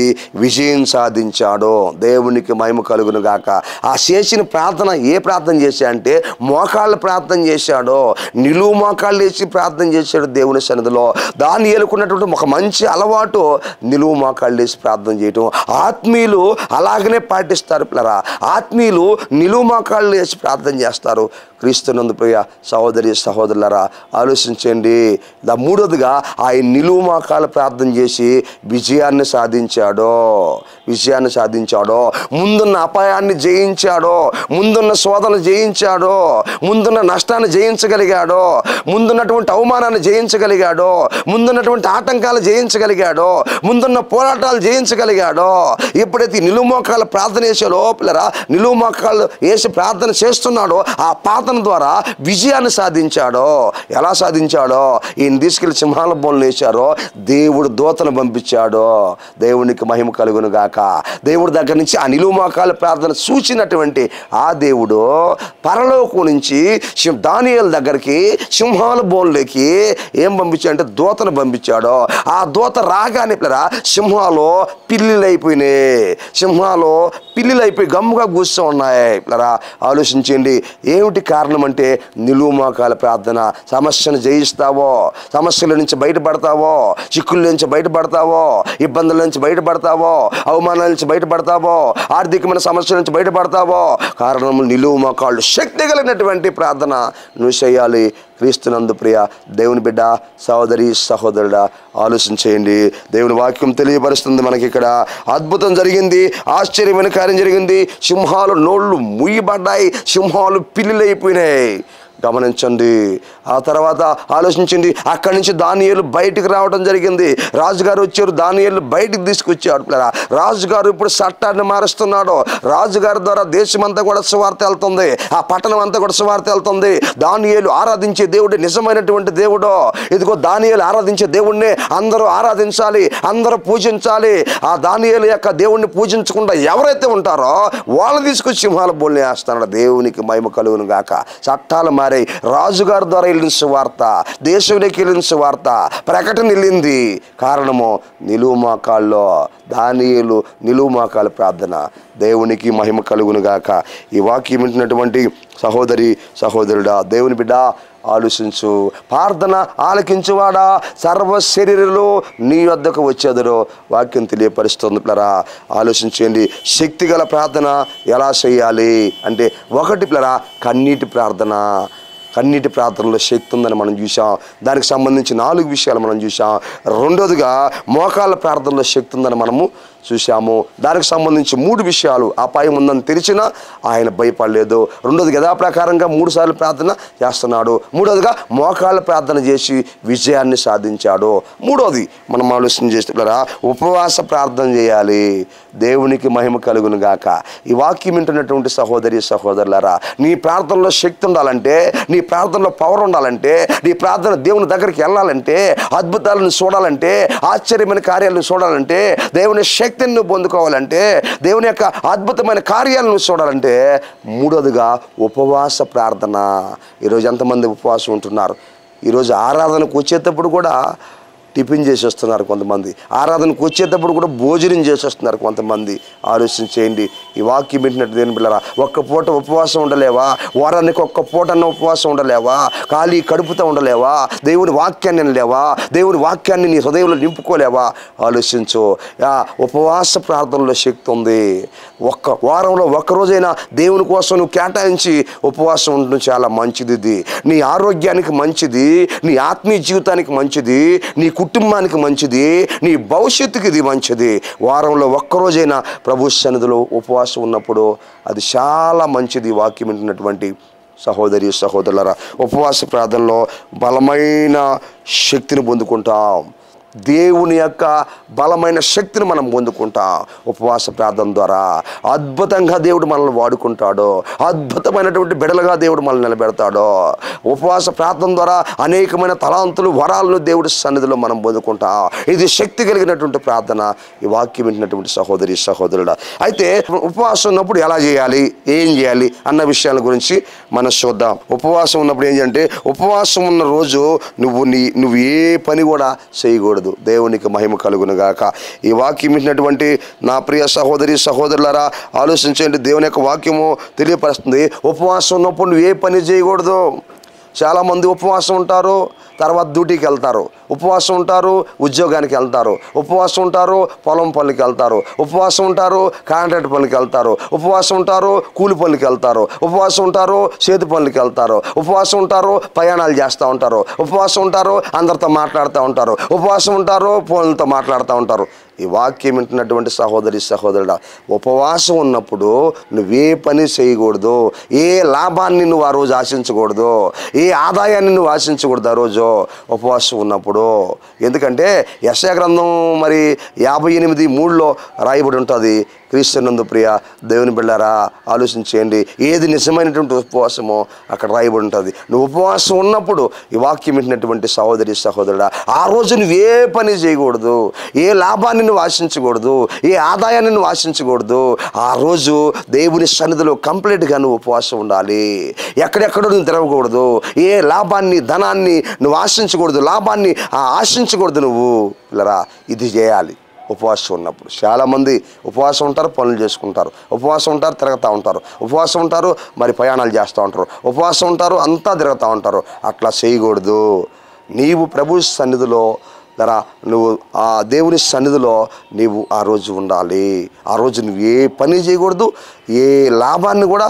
C: విజయం సాధించాడు. దేవునికి మహిమ కలుగును గాక. ఆ చేసిన ప్రార్థన ఏ ప్రార్థన చేశా అంటే మోకాళ్ళ ప్రార్థన చేశాడు. నిలువు మోకాళ్ళు వేసి ప్రార్థన చేశాడు దేవుని సన్నిధిలో. దాన్ని ఏలుకున్నటువంటి ఒక మంచి అలవాటు నిలువు మోకాళ్ళు వేసి ప్రార్థన చేయటం. ఆత్మీయులు అలాగనే పాటిస్తారు పిల్లరా. ఆత్మీయులు నిలువు మోకాళ్ళు వేసి ప్రార్థన చేస్తారు. క్రీస్తునందు ప్రియ సహోదరి సహోదరులారా, ఆలోచించండి. మూడోదిగా ఆయన నిలువు మోకాళ్ళ ప్రార్థన చేసి విజయాన్ని సాధించాడో. ముందున్న అపాయాన్ని జయించాడో, ముందున్న శోధన జయించాడో, ముందున్న నష్టాన్ని జయించగలిగాడో, ముందున్నటువంటి అవమానాన్ని జయించగలిగాడో, ముందున్నటువంటి ఆటంకాలు జయించగలిగాడో, ముందున్న పోరాటాలు జయించగలిగాడో. ఎప్పుడైతే నిలువు మోకాళ్ళ ప్రార్థన చేసే లోపలరా, నిలువు మోకాళ్ళు వేసి ప్రార్థన చేస్తున్నాడో, ఆ ప్రార్థన ద్వారా విజయాన్ని సాధించాడో. ఎలా సాధించాడో? ఈయన తీసుకెళ్లి సింహాల బోన్లు వేశారో, దేవుడు దూతను పంపించాడో. దేవునికి మహిమ కలుగును గాక. దేవుడి దగ్గర నుంచి ఆ నిలువు మోకాళ్ళ ప్రార్థన చూసినటువంటి ఆ దేవుడు పరలోకం నుంచి దానియేలు దగ్గరికి సింహాల బోన్లోకి ఏం పంపించాడంటే దూతను పంపించాడు. ఆ దూత రాగానే సింహాలు పిల్లిలైపోయి గమ్ముగా కూర్చో ఉన్నాయి. ఆలోచించండి, ఏమిటి కారణం అంటే నిలువు మోకాళ్ళ ప్రార్థన. సమస్యను జయిస్తావో, సమస్యల నుంచి బయటపడతావో, చిక్కుల నుంచి బయటపడతావో, ఇబ్బందుల నుంచి బయటపడతావో, అవమానాల నుంచి బయటపడతావో, ఆర్థికమైన సమస్యల నుంచి బయటపడతావో. కారణం నిలువు మోకాళ్ళు. శక్తి కలిగినటువంటి ప్రార్థన నువ్వు చేయాలి. క్రీస్తునందు ప్రియ దేవుని బిడ్డ సహోదరి సహోదరుడా, ఆలోచించేయండి. దేవుని వాక్యం తెలియపరుస్తుంది మనకి. ఇక్కడ అద్భుతం జరిగింది, ఆశ్చర్యమైన కార్యం జరిగింది. సింహాలు నోళ్ళు ముయ్యబడ్డాయి, సింహాలు పిల్లిలైపోయినాయి. గమనించండి. ఆ తర్వాత ఆలోచించండి. అక్కడి నుంచి దానియేలు బయటికి రావడం జరిగింది. రాజుగారు వచ్చారు, దానియేలు బయటికి తీసుకొచ్చాడు. రాజుగారు ఇప్పుడు చట్టాన్ని మారుస్తున్నాడు. రాజుగారి ద్వారా దేశమంతా కూడా సువార్త వెళ్తుంది, ఆ పట్టణం అంతా కూడా సువార్త వెళ్తుంది. దానియేలు ఆరాధించే దేవుడు నిజమైనటువంటి దేవుడు. ఇదిగో దానియేలు ఆరాధించే దేవుణ్ణి అందరూ ఆరాధించాలి, అందరూ పూజించాలి. ఆ దానియేలు యొక్క దేవుణ్ణి పూజించకుండా ఎవరైతే ఉంటారో వాళ్ళు తీసుకొచ్చి సింహాల బోల్ని వేస్తున్నాడు. దేవునికి మహిమ కలుగును గాక. చట్టాలు మారాయి. రాజుగారి ద్వారా వెళ్ళిన సువార్త, దేశంలోకి వెళ్ళిన సువార్త ప్రకటన వెళ్ళింది. కారణము నిలువు మోకాళ్ళలో దానియేలు నిలువు మోకాళ్ళ ప్రార్థన. దేవునికి మహిమ కలుగును గాక. ఈ వాక్యం వింటున్నటువంటి సహోదరి సహోదరుడా, దేవుని బిడ్డ ఆలోచించు. ప్రార్థన ఆలకించువాడా సర్వ శరీరులు నీ వద్దకు వచ్చేదరో వాక్యం తెలియపరుస్తుంది. పిల్లరా ఆలోచించండి. శక్తిగల ప్రార్థన ఎలా చేయాలి అంటే, ఒకటి పిల్లరా కన్నీటి ప్రార్థన. కన్నీటి ప్రార్థనలో శక్తి ఉందని మనం చూసాం. దానికి సంబంధించి 4 విషయాలు మనం చూసాం. రెండోదిగా మోకాళ్ళ ప్రార్థనలో శక్తి ఉందని మనము చూసాము. దానికి సంబంధించి 3 విషయాలు. అపాయం ఉందని తెలిసినా ఆయన భయపడలేదు. రెండోదిగా యథాప్రకారంగా 3 సార్లు ప్రార్థన చేస్తున్నాడు. మూడోదిగా మోకాళ్ళ ప్రార్థన చేసి విజయాన్ని సాధించాడు. మూడోది మనం ఆలోచన చేస్తున్నారా, ఉపవాస ప్రార్థన చేయాలి. దేవునికి మహిమ కలుగును గాక. ఈ వాక్యం వింటున్నటువంటి సహోదరి సహోదరులారా, నీ ప్రార్థనలో శక్తి ఉండాలంటే, నీ ప్రార్థనలో పవర్ ఉండాలంటే, నీ ప్రార్థన దేవుని దగ్గరికి వెళ్ళాలంటే, అద్భుతాలను చూడాలంటే, ఆశ్చర్యమైన కార్యాలను చూడాలంటే, దేవుని శక్తిని నువ్వు పొందుకోవాలంటే, దేవుని యొక్క అద్భుతమైన కార్యాలను చూడాలంటే, మూడోదిగా ఉపవాస ప్రార్థన. ఈరోజు ఎంతమంది ఉపవాసం ఉంటున్నారు? ఈరోజు ఆరాధనకు వచ్చేటప్పుడు కూడా టిఫిన్ చేసి వస్తున్నారు కొంతమంది, ఆరాధనకు వచ్చేటప్పుడు కూడా భోజనం చేసి వస్తున్నారు కొంతమంది. ఆలోచన చేయండి. ఈ వాక్యం వింటున్నట్టు దేవుని బిడ్డలారా, ఒక్క పూట ఉపవాసం ఉండలేవా? వారానికి ఒక్క పూటన్న ఉపవాసం ఉండలేవా? ఖాళీ కడుపుతో ఉండలేవా? దేవుని వాక్యాన్ని వినలేవా? దేవుని వాక్యాన్ని నీ హృదయంలో నింపుకోలేవా? ఆలోచించు. ఉపవాస ప్రార్థనలో శక్తి ఉంది. ఒక్క వారంలో ఒక్కరోజైనా దేవుని కోసం నువ్వు కేటాయించి ఉపవాసం ఉండడం చాలా మంచిది. ఇది నీ ఆరోగ్యానికి మంచిది, నీ ఆత్మీయ జీవితానికి మంచిది, నీ కుటుంబానికి మంచిది, నీ భవిష్యత్తుకి ఇది మంచిది. వారంలో ఒక్కరోజైనా ప్రభు సన్నిధిలో ఉపవాసం ఉన్నప్పుడు అది చాలా మంచిది. వాక్యం వింటున్నటువంటి సహోదరి సహోదరులారా, ఉపవాస ప్రార్థనలో బలమైన శక్తిని పొందుకుంటాం. దేవుని యొక్క బలమైన శక్తిని మనం పొందుకుంటాం. ఉపవాస ప్రార్థన ద్వారా అద్భుతంగా దేవుడు మనల్ని వాడుకుంటాడు. అద్భుతమైనటువంటి బిడలుగా దేవుడు మనల్ని నిలబెడతాడు. ఉపవాస ప్రార్థన ద్వారా అనేకమైన తలాంతులు, వరాలను దేవుడి సన్నిధిలో మనం పొందుకుంటాం. ఇది శక్తి కలిగినటువంటి ప్రార్థన. ఈ వాక్యం వింటున్నటువంటి సహోదరి సహోదరుడు, అయితే ఉపవాసం ఉన్నప్పుడు ఎలా చేయాలి, ఏం చేయాలి అన్న విషయాల గురించి మనం చూద్దాం. ఉపవాసం ఉన్నప్పుడు ఏంటంటే, ఉపవాసం ఉన్న రోజు నువ్వు ఏ పని కూడా చేయకూడదు. దేవునికి మహిమ కలుగును గాక. ఈ వాక్యం వింటున్నటువంటి నా ప్రియ సహోదరి సహోదరులారా, ఆలోచించండి. దేవుని యొక్క వాక్యము తెలియపరుస్తుంది, ఉపవాసం ఉన్నప్పుడు నువ్వు ఏ పని చేయకూడదు. చాలామంది ఉపవాసం ఉంటారు, తర్వాత డ్యూటీకి వెళ్తారు. ఉపవాసం ఉంటారు, ఉద్యోగానికి వెళ్తారు. ఉపవాసం ఉంటారు, పొలం పనులకి వెళ్తారు. ఉపవాసం ఉంటారు, కాంట్రాక్ట్ పనులకి వెళ్తారు. ఉపవాసం ఉంటారు, కూలి పనులకి వెళ్తారు. ఉపవాసం ఉంటారు, చేతి పనులకి వెళ్తారు. ఉపవాసం ఉంటారు, ప్రయాణాలు చేస్తూ ఉంటారు. ఉపవాసం ఉంటారు, అందరితో మాట్లాడుతూ ఉంటారు. ఉపవాసం ఉంటారు, ఫోన్లతో మాట్లాడుతూ ఉంటారు. ఈ వాక్యం వింటున్నటువంటి సహోదరి సహోదరుడా, ఉపవాసం ఉన్నప్పుడు నువ్వే పని చేయకూడదు. ఏ లాభాన్ని నువ్వు ఆ రోజు ఆశించకూడదు. ఏ ఆదాయాన్ని నువ్వు ఆశించకూడదు ఆ రోజు ఉపవాసం ఉన్నప్పుడు. ఎందుకంటే యెషయా గ్రంథం 58:3 రాయబడి ఉంటుంది, క్రీస్తునందు ప్రియ దేవుని బిడ్డలారా, ఆలోచించేయండి. ఏది నిజమైనటువంటి ఉపవాసమో అక్కడ రాయబడి ఉంటుంది. నువ్వు ఉపవాసం ఉన్నప్పుడు ఈ వాక్యం వింటున్నటువంటి సహోదరి సహోదరుడా, ఆ రోజు నువ్వే పని చేయకూడదు. ఏ లాభాన్ని నువ్వు ఆశించకూడదు. ఏ ఆదాయాన్ని నువ్వు ఆశించకూడదు. ఆ రోజు దేవుని సన్నిధిలో కంప్లీట్గా నువ్వు ఉపవాసం ఉండాలి. ఎక్కడెక్కడో నువ్వు తిరగకూడదు. ఏ లాభాన్ని, ధనాన్ని నువ్వు ఆశించకూడదు. లాభాన్ని ఆశించకూడదు. నువ్వు పిల్లరా ఇది చేయాలి ఉపవాసం ఉన్నప్పుడు. చాలామంది ఉపవాసం ఉంటారు, పనులు చేసుకుంటారు. ఉపవాసం ఉంటారు, తిరుగుతూ ఉంటారు. ఉపవాసం ఉంటారు, మరి ప్రయాణాలు చేస్తూ ఉంటారు. ఉపవాసం ఉంటారు, అంతా తిరుగుతూ ఉంటారు. అట్లా చేయకూడదు. నీవు ప్రభు సన్నిధిలో నువ్వు ఆ దేవుని సన్నిధిలో నీవు ఆ రోజు ఉండాలి. ఆ రోజు నువ్వు ఏ పని చేయకూడదు, ఏ లాభాన్ని కూడా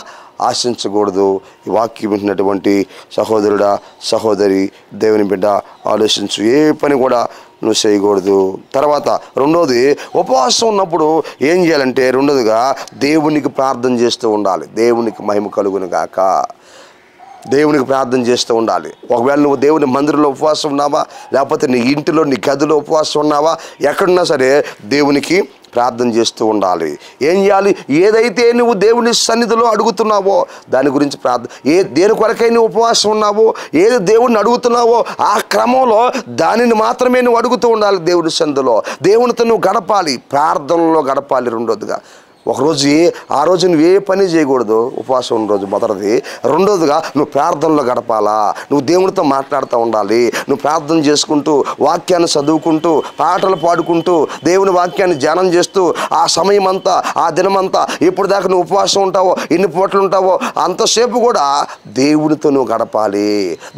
C: ఆశించకూడదు. ఈ వాక్యం వింటున్నటువంటి సహోదరుడా సహోదరి దేవుని బిడ్డ ఆలోచించు. ఏ పని కూడా నువ్వు చేయకూడదు. తర్వాత రెండోది, ఉపవాసం ఉన్నప్పుడు ఏం చేయాలంటే, రెండోదిగా దేవునికి ప్రార్థన చేస్తూ ఉండాలి. దేవునికి మహిమ కలుగును గాక. దేవునికి ప్రార్థన చేస్తూ ఉండాలి. ఒకవేళ నువ్వు దేవుని మందిరంలో ఉపవాసం ఉన్నావా, లేకపోతే నీ ఇంటిలో నీ గదిలో ఉపవాసం ఉన్నావా, ఎక్కడున్నా సరే దేవునికి ప్రార్థన చేస్తూ ఉండాలి. ఏం చేయాలి? ఏదైతే నువ్వు దేవుని సన్నిధిలో అడుగుతున్నావో దాని గురించి దేని కొరకై నువ్వు ఉపవాసం ఉన్నావో, ఏది దేవుడిని అడుగుతున్నావో ఆ క్రమంలో దానిని మాత్రమే నువ్వు అడుగుతూ ఉండాలి. దేవుని సన్నిధిలో దేవునితో నువ్వు గడపాలి, ప్రార్థనలో గడపాలి. రెండోదిగా ఒకరోజు ఆ రోజు నువ్వు ఏ పని చేయకూడదు ఉపవాసం ఉన్న రోజు, మొదటిది. రెండోదిగా నువ్వు ప్రార్థనలో గడపాలా. నువ్వు దేవునితో మాట్లాడుతూ ఉండాలి. నువ్వు ప్రార్థన చేసుకుంటూ, వాక్యాన్ని చదువుకుంటూ, పాటలు పాడుకుంటూ, దేవుని వాక్యాన్ని ధ్యానం చేస్తూ ఆ సమయం అంతా, ఆ దినమంతా, ఎప్పుడు దాకా నువ్వు ఉపవాసం ఉంటావో, ఎన్ని పూటలు ఉంటావో అంతసేపు కూడా దేవునితో నువ్వు గడపాలి.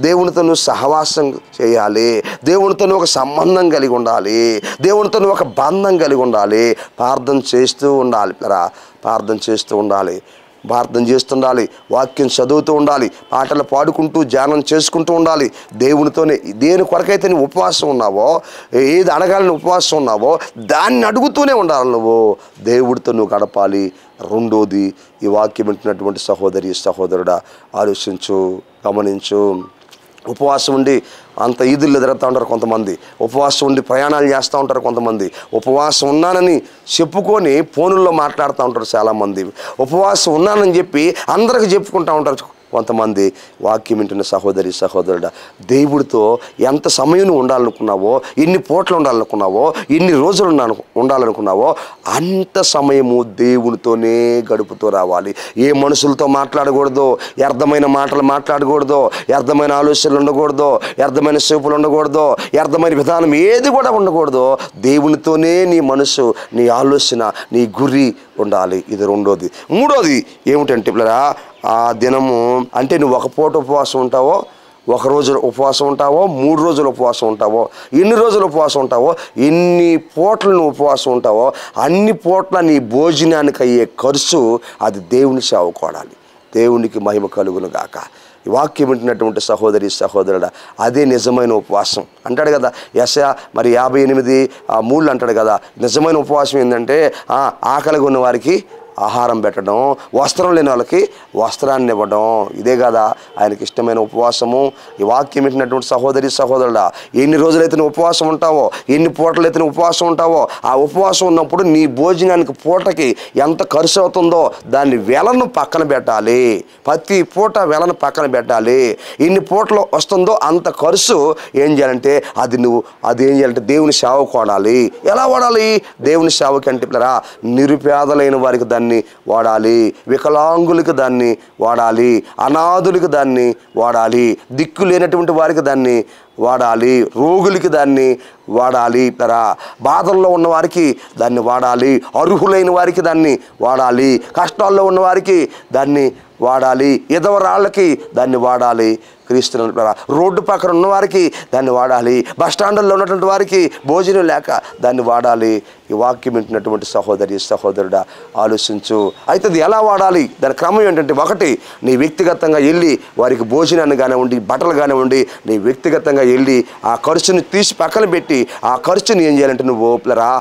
C: దేవునితో నువ్వు సహవాసం చేయాలి. దేవునితో నువ్వు ఒక సంబంధం కలిగి ఉండాలి. దేవునితో నువ్వు ఒక బంధం కలిగి ఉండాలి. ప్రార్థన చేస్తూ ఉండాలి. ప్రార్థన చేస్తూ ఉండాలి, ప్రార్థన చేస్తుండాలి, వాక్యం చదువుతూ ఉండాలి, పాటలు పాడుకుంటూ ధ్యానం చేసుకుంటూ ఉండాలి. దేవునితోనే దేని కొరకైతే నువ్వు ఉపవాసం ఉన్నావో, ఏది అడగాలని ఉపవాసం ఉన్నావో దాన్ని అడుగుతూనే ఉండాలి. నువ్వు దేవుడితో నువ్వు గడపాలి. రెండోది, ఈ వాక్యం వింటున్నటువంటి సహోదరి సహోదరుడా ఆలోచించు, గమనించు. ఉపవాసం ఉండి అంత ఈదుల్లో తిరుగుతూ ఉంటారు కొంతమంది. ఉపవాసం ఉండి ప్రయాణాలు చేస్తూ ఉంటారు కొంతమంది. ఉపవాసం ఉన్నానని చెప్పుకొని ఫోనుల్లో మాట్లాడుతూ ఉంటారు చాలామంది. ఉపవాసం ఉన్నానని చెప్పి అందరికి చెప్పుకుంటూ ఉంటారు కొంతమంది వాక్యం వింటున్న సహోదరి సహోదరుడా, దేవుడితో ఎంత సమయం ఉండాలనుకున్నావో, ఎన్ని పూటలు ఉండాలనుకున్నావో, ఎన్ని రోజులు ఉండాలనుకున్నావో అంత సమయము దేవునితోనే గడుపుతూ రావాలి. ఏ మనుషులతో మాట్లాడకూడదు, వ్యర్థమైన మాటలు మాట్లాడకూడదు, వ్యర్థమైన ఆలోచనలు ఉండకూడదు, వ్యర్థమైన చూపులు ఉండకూడదు, వ్యర్థమైన విధానం ఏది కూడా ఉండకూడదు. దేవునితోనే నీ మనసు, నీ ఆలోచన, నీ గురి ఉండాలి. ఇది రెండోది. మూడోది ఏమిటంటే పిల్లరా, ఆ దినము అంటే నువ్వు ఒక పూట ఉపవాసం ఉంటావో, ఒక రోజు ఉపవాసం ఉంటావో, 3 రోజులు ఉపవాసం ఉంటావో, ఎన్ని రోజులు ఉపవాసం ఉంటావో, ఎన్ని పూటలు నువ్వు ఉపవాసం ఉంటావో అన్ని పూట్ల నీ భోజనానికి అయ్యే ఖర్చు అది దేవుని సేవకోడాలి. దేవునికి మహిమ కలుగును గాక. వాక్యం వింటున్నటువంటి సహోదరి సహోదరుడా, అదే నిజమైన ఉపవాసం అంటాడు కదా యెషయా 58:3 అంటాడు కదా. నిజమైన ఉపవాసం ఏంటంటే ఆకలిగా ఉన్న వారికి ఆహారం పెట్టడం, వస్త్రం లేని వాళ్ళకి వస్త్రాన్ని ఇవ్వడం. ఇదే కదా ఆయనకి ఇష్టమైన ఉపవాసము. ఈ వాక్యం వింటున్నటువంటి సహోదరి సహోదరుడా, ఎన్ని రోజులైతే నువ్వు ఉపవాసం ఉంటావో, ఎన్ని పూటలైతే నువ్వు ఉపవాసం ఉంటావో, ఆ ఉపవాసం ఉన్నప్పుడు నీ భోజనానికి పూటకి ఎంత ఖర్చు అవుతుందో దాన్ని వెలను పక్కన పెట్టాలి. ప్రతి పూట వెలను పక్కన పెట్టాలి. ఎన్ని పూటలు వస్తుందో అంత ఖర్చు ఏం చేయాలంటే అది ఏం చేయాలంటే దేవుని సేవకు వాడాలి. ఎలా వాడాలి? దేవుని సేవకి అంటే పిల్లరా, నిరుపేదలైన వారికి దాన్ని వాడాలి, వికలాంగులకు దాన్ని వాడాలి, అనాథులకు దాన్ని వాడాలి, దిక్కు లేనటువంటి వారికి దాన్ని వాడాలి, రోగులకి దాన్ని వాడాలి, బాధల్లో ఉన్న వారికి దాన్ని వాడాలి, అర్హులైన వారికి దాన్ని వాడాలి, కష్టాల్లో ఉన్న వారికి దాన్ని వాడాలి, ఎదవరాళ్ళకి దాన్ని వాడాలి. క్రీస్తుని రోడ్డు పక్కన ఉన్నవారికి దాన్ని వాడాలి, బస్టాండ్లో ఉన్నటువంటి వారికి భోజనం లేక దాన్ని వాడాలి. ఈ వాక్యం వింటున్నటువంటి సహోదరి సహోదరుడా, ఆలోచించు. అయితే అది ఎలా వాడాలి? దాని క్రమం ఏంటంటే, ఒకటి నీ వ్యక్తిగతంగా వెళ్ళి వారికి భోజనాన్ని కానివ్వండి, బట్టలు కానివ్వండి, నీ వ్యక్తిగతంగా వెళ్ళి ఆ ఖర్చుని తీసి పక్కన పెట్టి ఆ ఖర్చుని ఏం చేయాలంటే నువ్వు పిల్లరా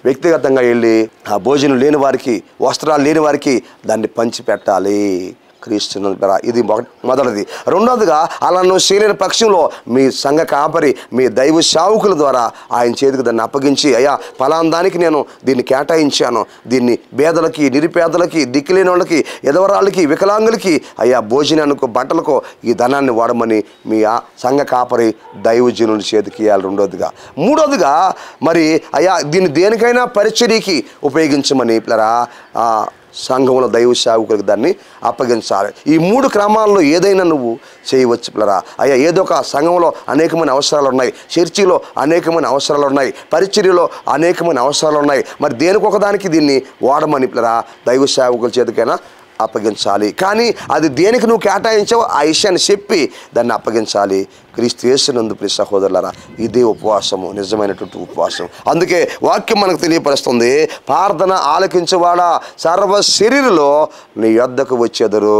C: వ్యక్తిగతంగా వెళ్ళి ఆ భోజనం లేని వారికి, వస్త్రాలు లేని వారికి దాన్ని పంచిపెట్టాలి. క్రీస్తును ఇది మొదటిది. రెండవదిగా అలా నువ్వు చేయలేని పక్షంలో మీ సంఘ కాపరి, మీ దైవ సేవకుల ద్వారా ఆయన చేతికి దాన్ని అప్పగించి, అయ్యా ఫలానా దానికి నేను దీన్ని కేటాయించాను, దీన్ని పేదలకి, నిరుపేదలకి, దిక్కులేని వాళ్ళకి, ఎదవరాళ్ళకి, వికలాంగులకి అయ్యా భోజనానికి, బట్టలకు ఈ ధనాన్ని వాడమని మీ సంఘ కాపరి దైవజనుల చేతికి ఇవ్వాలి. రెండోదిగా. మూడోదిగా మరి అయ్యా దీన్ని దేనికైనా పరిచర్యకి ఉపయోగించమని పిల్లరా సంఘంలో దైవ సేవకులకు దాన్ని అప్పగించాలి. ఈ 3 క్రమాల్లో ఏదైనా నువ్వు చేయవచ్చు పిల్లరా. అయ్యా ఏదో ఒక సంఘంలో అనేకమైన అవసరాలు ఉన్నాయి, చర్చిలో అనేకమైన అవసరాలు ఉన్నాయి, పరిచర్యలో అనేకమైన అవసరాలు ఉన్నాయి. మరి దేనికొకదానికి దీన్ని వాడమని పిల్లరా దైవ సేవకుల చేతికైనా అప్పగించాలి. కానీ అది దేనికి నువ్వు కేటాయించావో ఆ విషయాన్ని చెప్పి దాన్ని అప్పగించాలి. క్రీస్తు యేసునందు ప్రియ సహోదరులారా, ఇదే ఉపవాసము, నిజమైనటువంటి ఉపవాసం. అందుకే వాక్యం మనకు తెలియపరుస్తుంది, ప్రార్థన ఆలకించువాడా సర్వ శరీరులో నీ యొద్దకు వచ్చేదరు.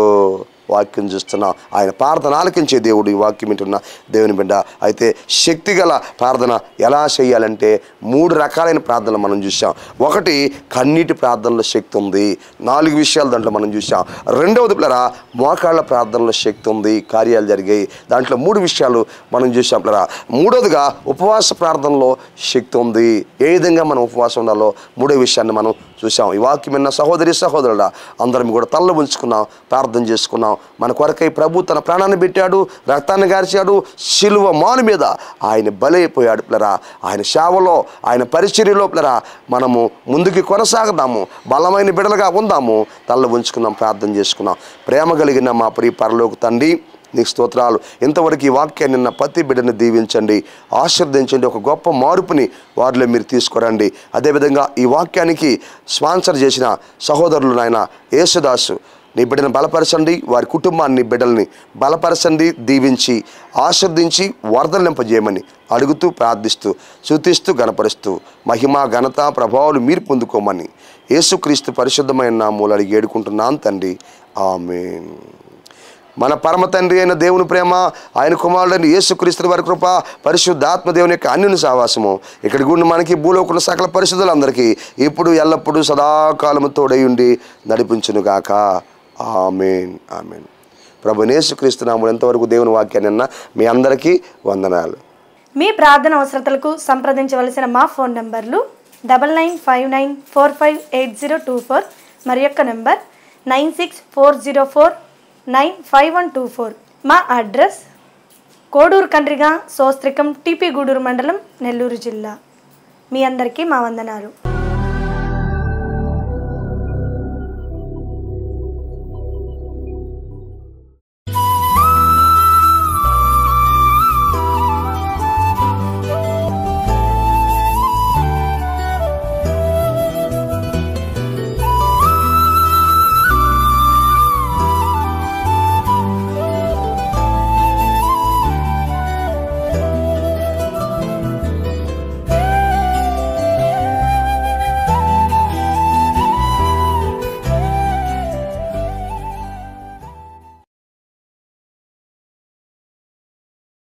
C: వాక్యం చూస్తున్నాం, ఆయన ప్రార్థన ఆలకించే దేవుడు. ఈ వాక్యం వింటున్న దేవుని బిడ్డ, అయితే శక్తిగల ప్రార్థన ఎలా చేయాలంటే 3 రకాలైన ప్రార్థనలు మనం చూసాం. ఒకటి కన్నీటి ప్రార్థనలో శక్తి ఉంది, 4 విషయాలు దాంట్లో మనం చూసాం. రెండవది పిల్లరా మోకాళ్ళ ప్రార్థనలో శక్తి ఉంది, కార్యాలు జరిగాయి. దాంట్లో 3 విషయాలు మనం చూసాం పిల్లరా. మూడవదిగా ఉపవాస ప్రార్థనలో శక్తి ఉంది. ఏ విధంగా మనం ఉపవాసం ఉండాలో 3వ విషయాన్ని మనం చూసాం. ఈ వాక్యం విన్న సహోదరి సహోదరుడా, అందరం కూడా తల్ల ఉంచుకున్నాం, ప్రార్థన చేసుకున్నాం. మన కొరకై ప్రభు తన ప్రాణాన్ని పెట్టాడు, రక్తాన్ని గార్చాడు, శిలువ మాను మీద ఆయన బలైపోయాడు పిల్లరా. ఆయన సేవలో, ఆయన పరిచర్యలో పిల్లరా మనము ముందుకు కొనసాగదాము, బలమైన బిడ్డలుగా ఉందాము. తల్ల ఉంచుకున్నాం, ప్రార్థన చేసుకున్నాం. ప్రేమ కలిగిన మా ప్రియ పరలోక తండ్రి, నీకు స్తోత్రాలు. ఇంతవరకు ఈ వాక్యాన్ని నిన్న ప్రతి బిడ్డను దీవించండి, ఆశీర్వదించండి. ఒక గొప్ప మార్పుని వారిలో మీరు తీసుకురండి. అదేవిధంగా ఈ వాక్యానికి స్పాన్సర్ చేసిన సహోదరులు నాయన యేసుదాసు, నీ బిడ్డను బలపరచండి, వారి కుటుంబాన్ని, బిడ్డల్ని బలపరచండి, దీవించి ఆశీర్వదించి వరదలింపజేయమని అడుగుతూ, ప్రార్థిస్తూ, స్తుతిస్తూ, గణపరుస్తూ మహిమ ఘనత ప్రభావాలు మీరు పొందుకోమని యేసుక్రీస్తు పరిశుద్ధమైన నామములో అడిగి వేడుకుంటున్నాను తండ్రి, ఆమేన్. మన పరమ తండ్రి అయిన దేవుని ప్రేమ, ఆయన కుమారుడైన యేసుక్రీస్తు వారి కృప, పరిశుద్ధాత్మ దేవుని యొక్క అన్యోన్య సహవాసము ఇక్కడ కూడా మనకి భూలోకుల సకల పరిశుద్ధులందరికీ ఇప్పుడు ఎల్లప్పుడూ సదాకాలము తోడై ఉండి నడిపించునుగాక. ఆమేన్, ఆమేన్. ప్రభువైన యేసుక్రీస్తు నామములో ఎంతవరకు దేవుని వాక్యాన్ని అన్న మీ అందరికీ వందనాలు.
B: మీ ప్రార్థన అవసరతలకు సంప్రదించవలసిన మా ఫోన్ నంబర్లు 9959458024, మరి యొక్క నంబర్ 964049 975124. మా అడ్రస్ కోడూరు కండ్రిగా సోస్త్రికం టీపీ గూడూరు మండలం నెల్లూరు జిల్లా. మీ అందరికీ మా వందనాలు.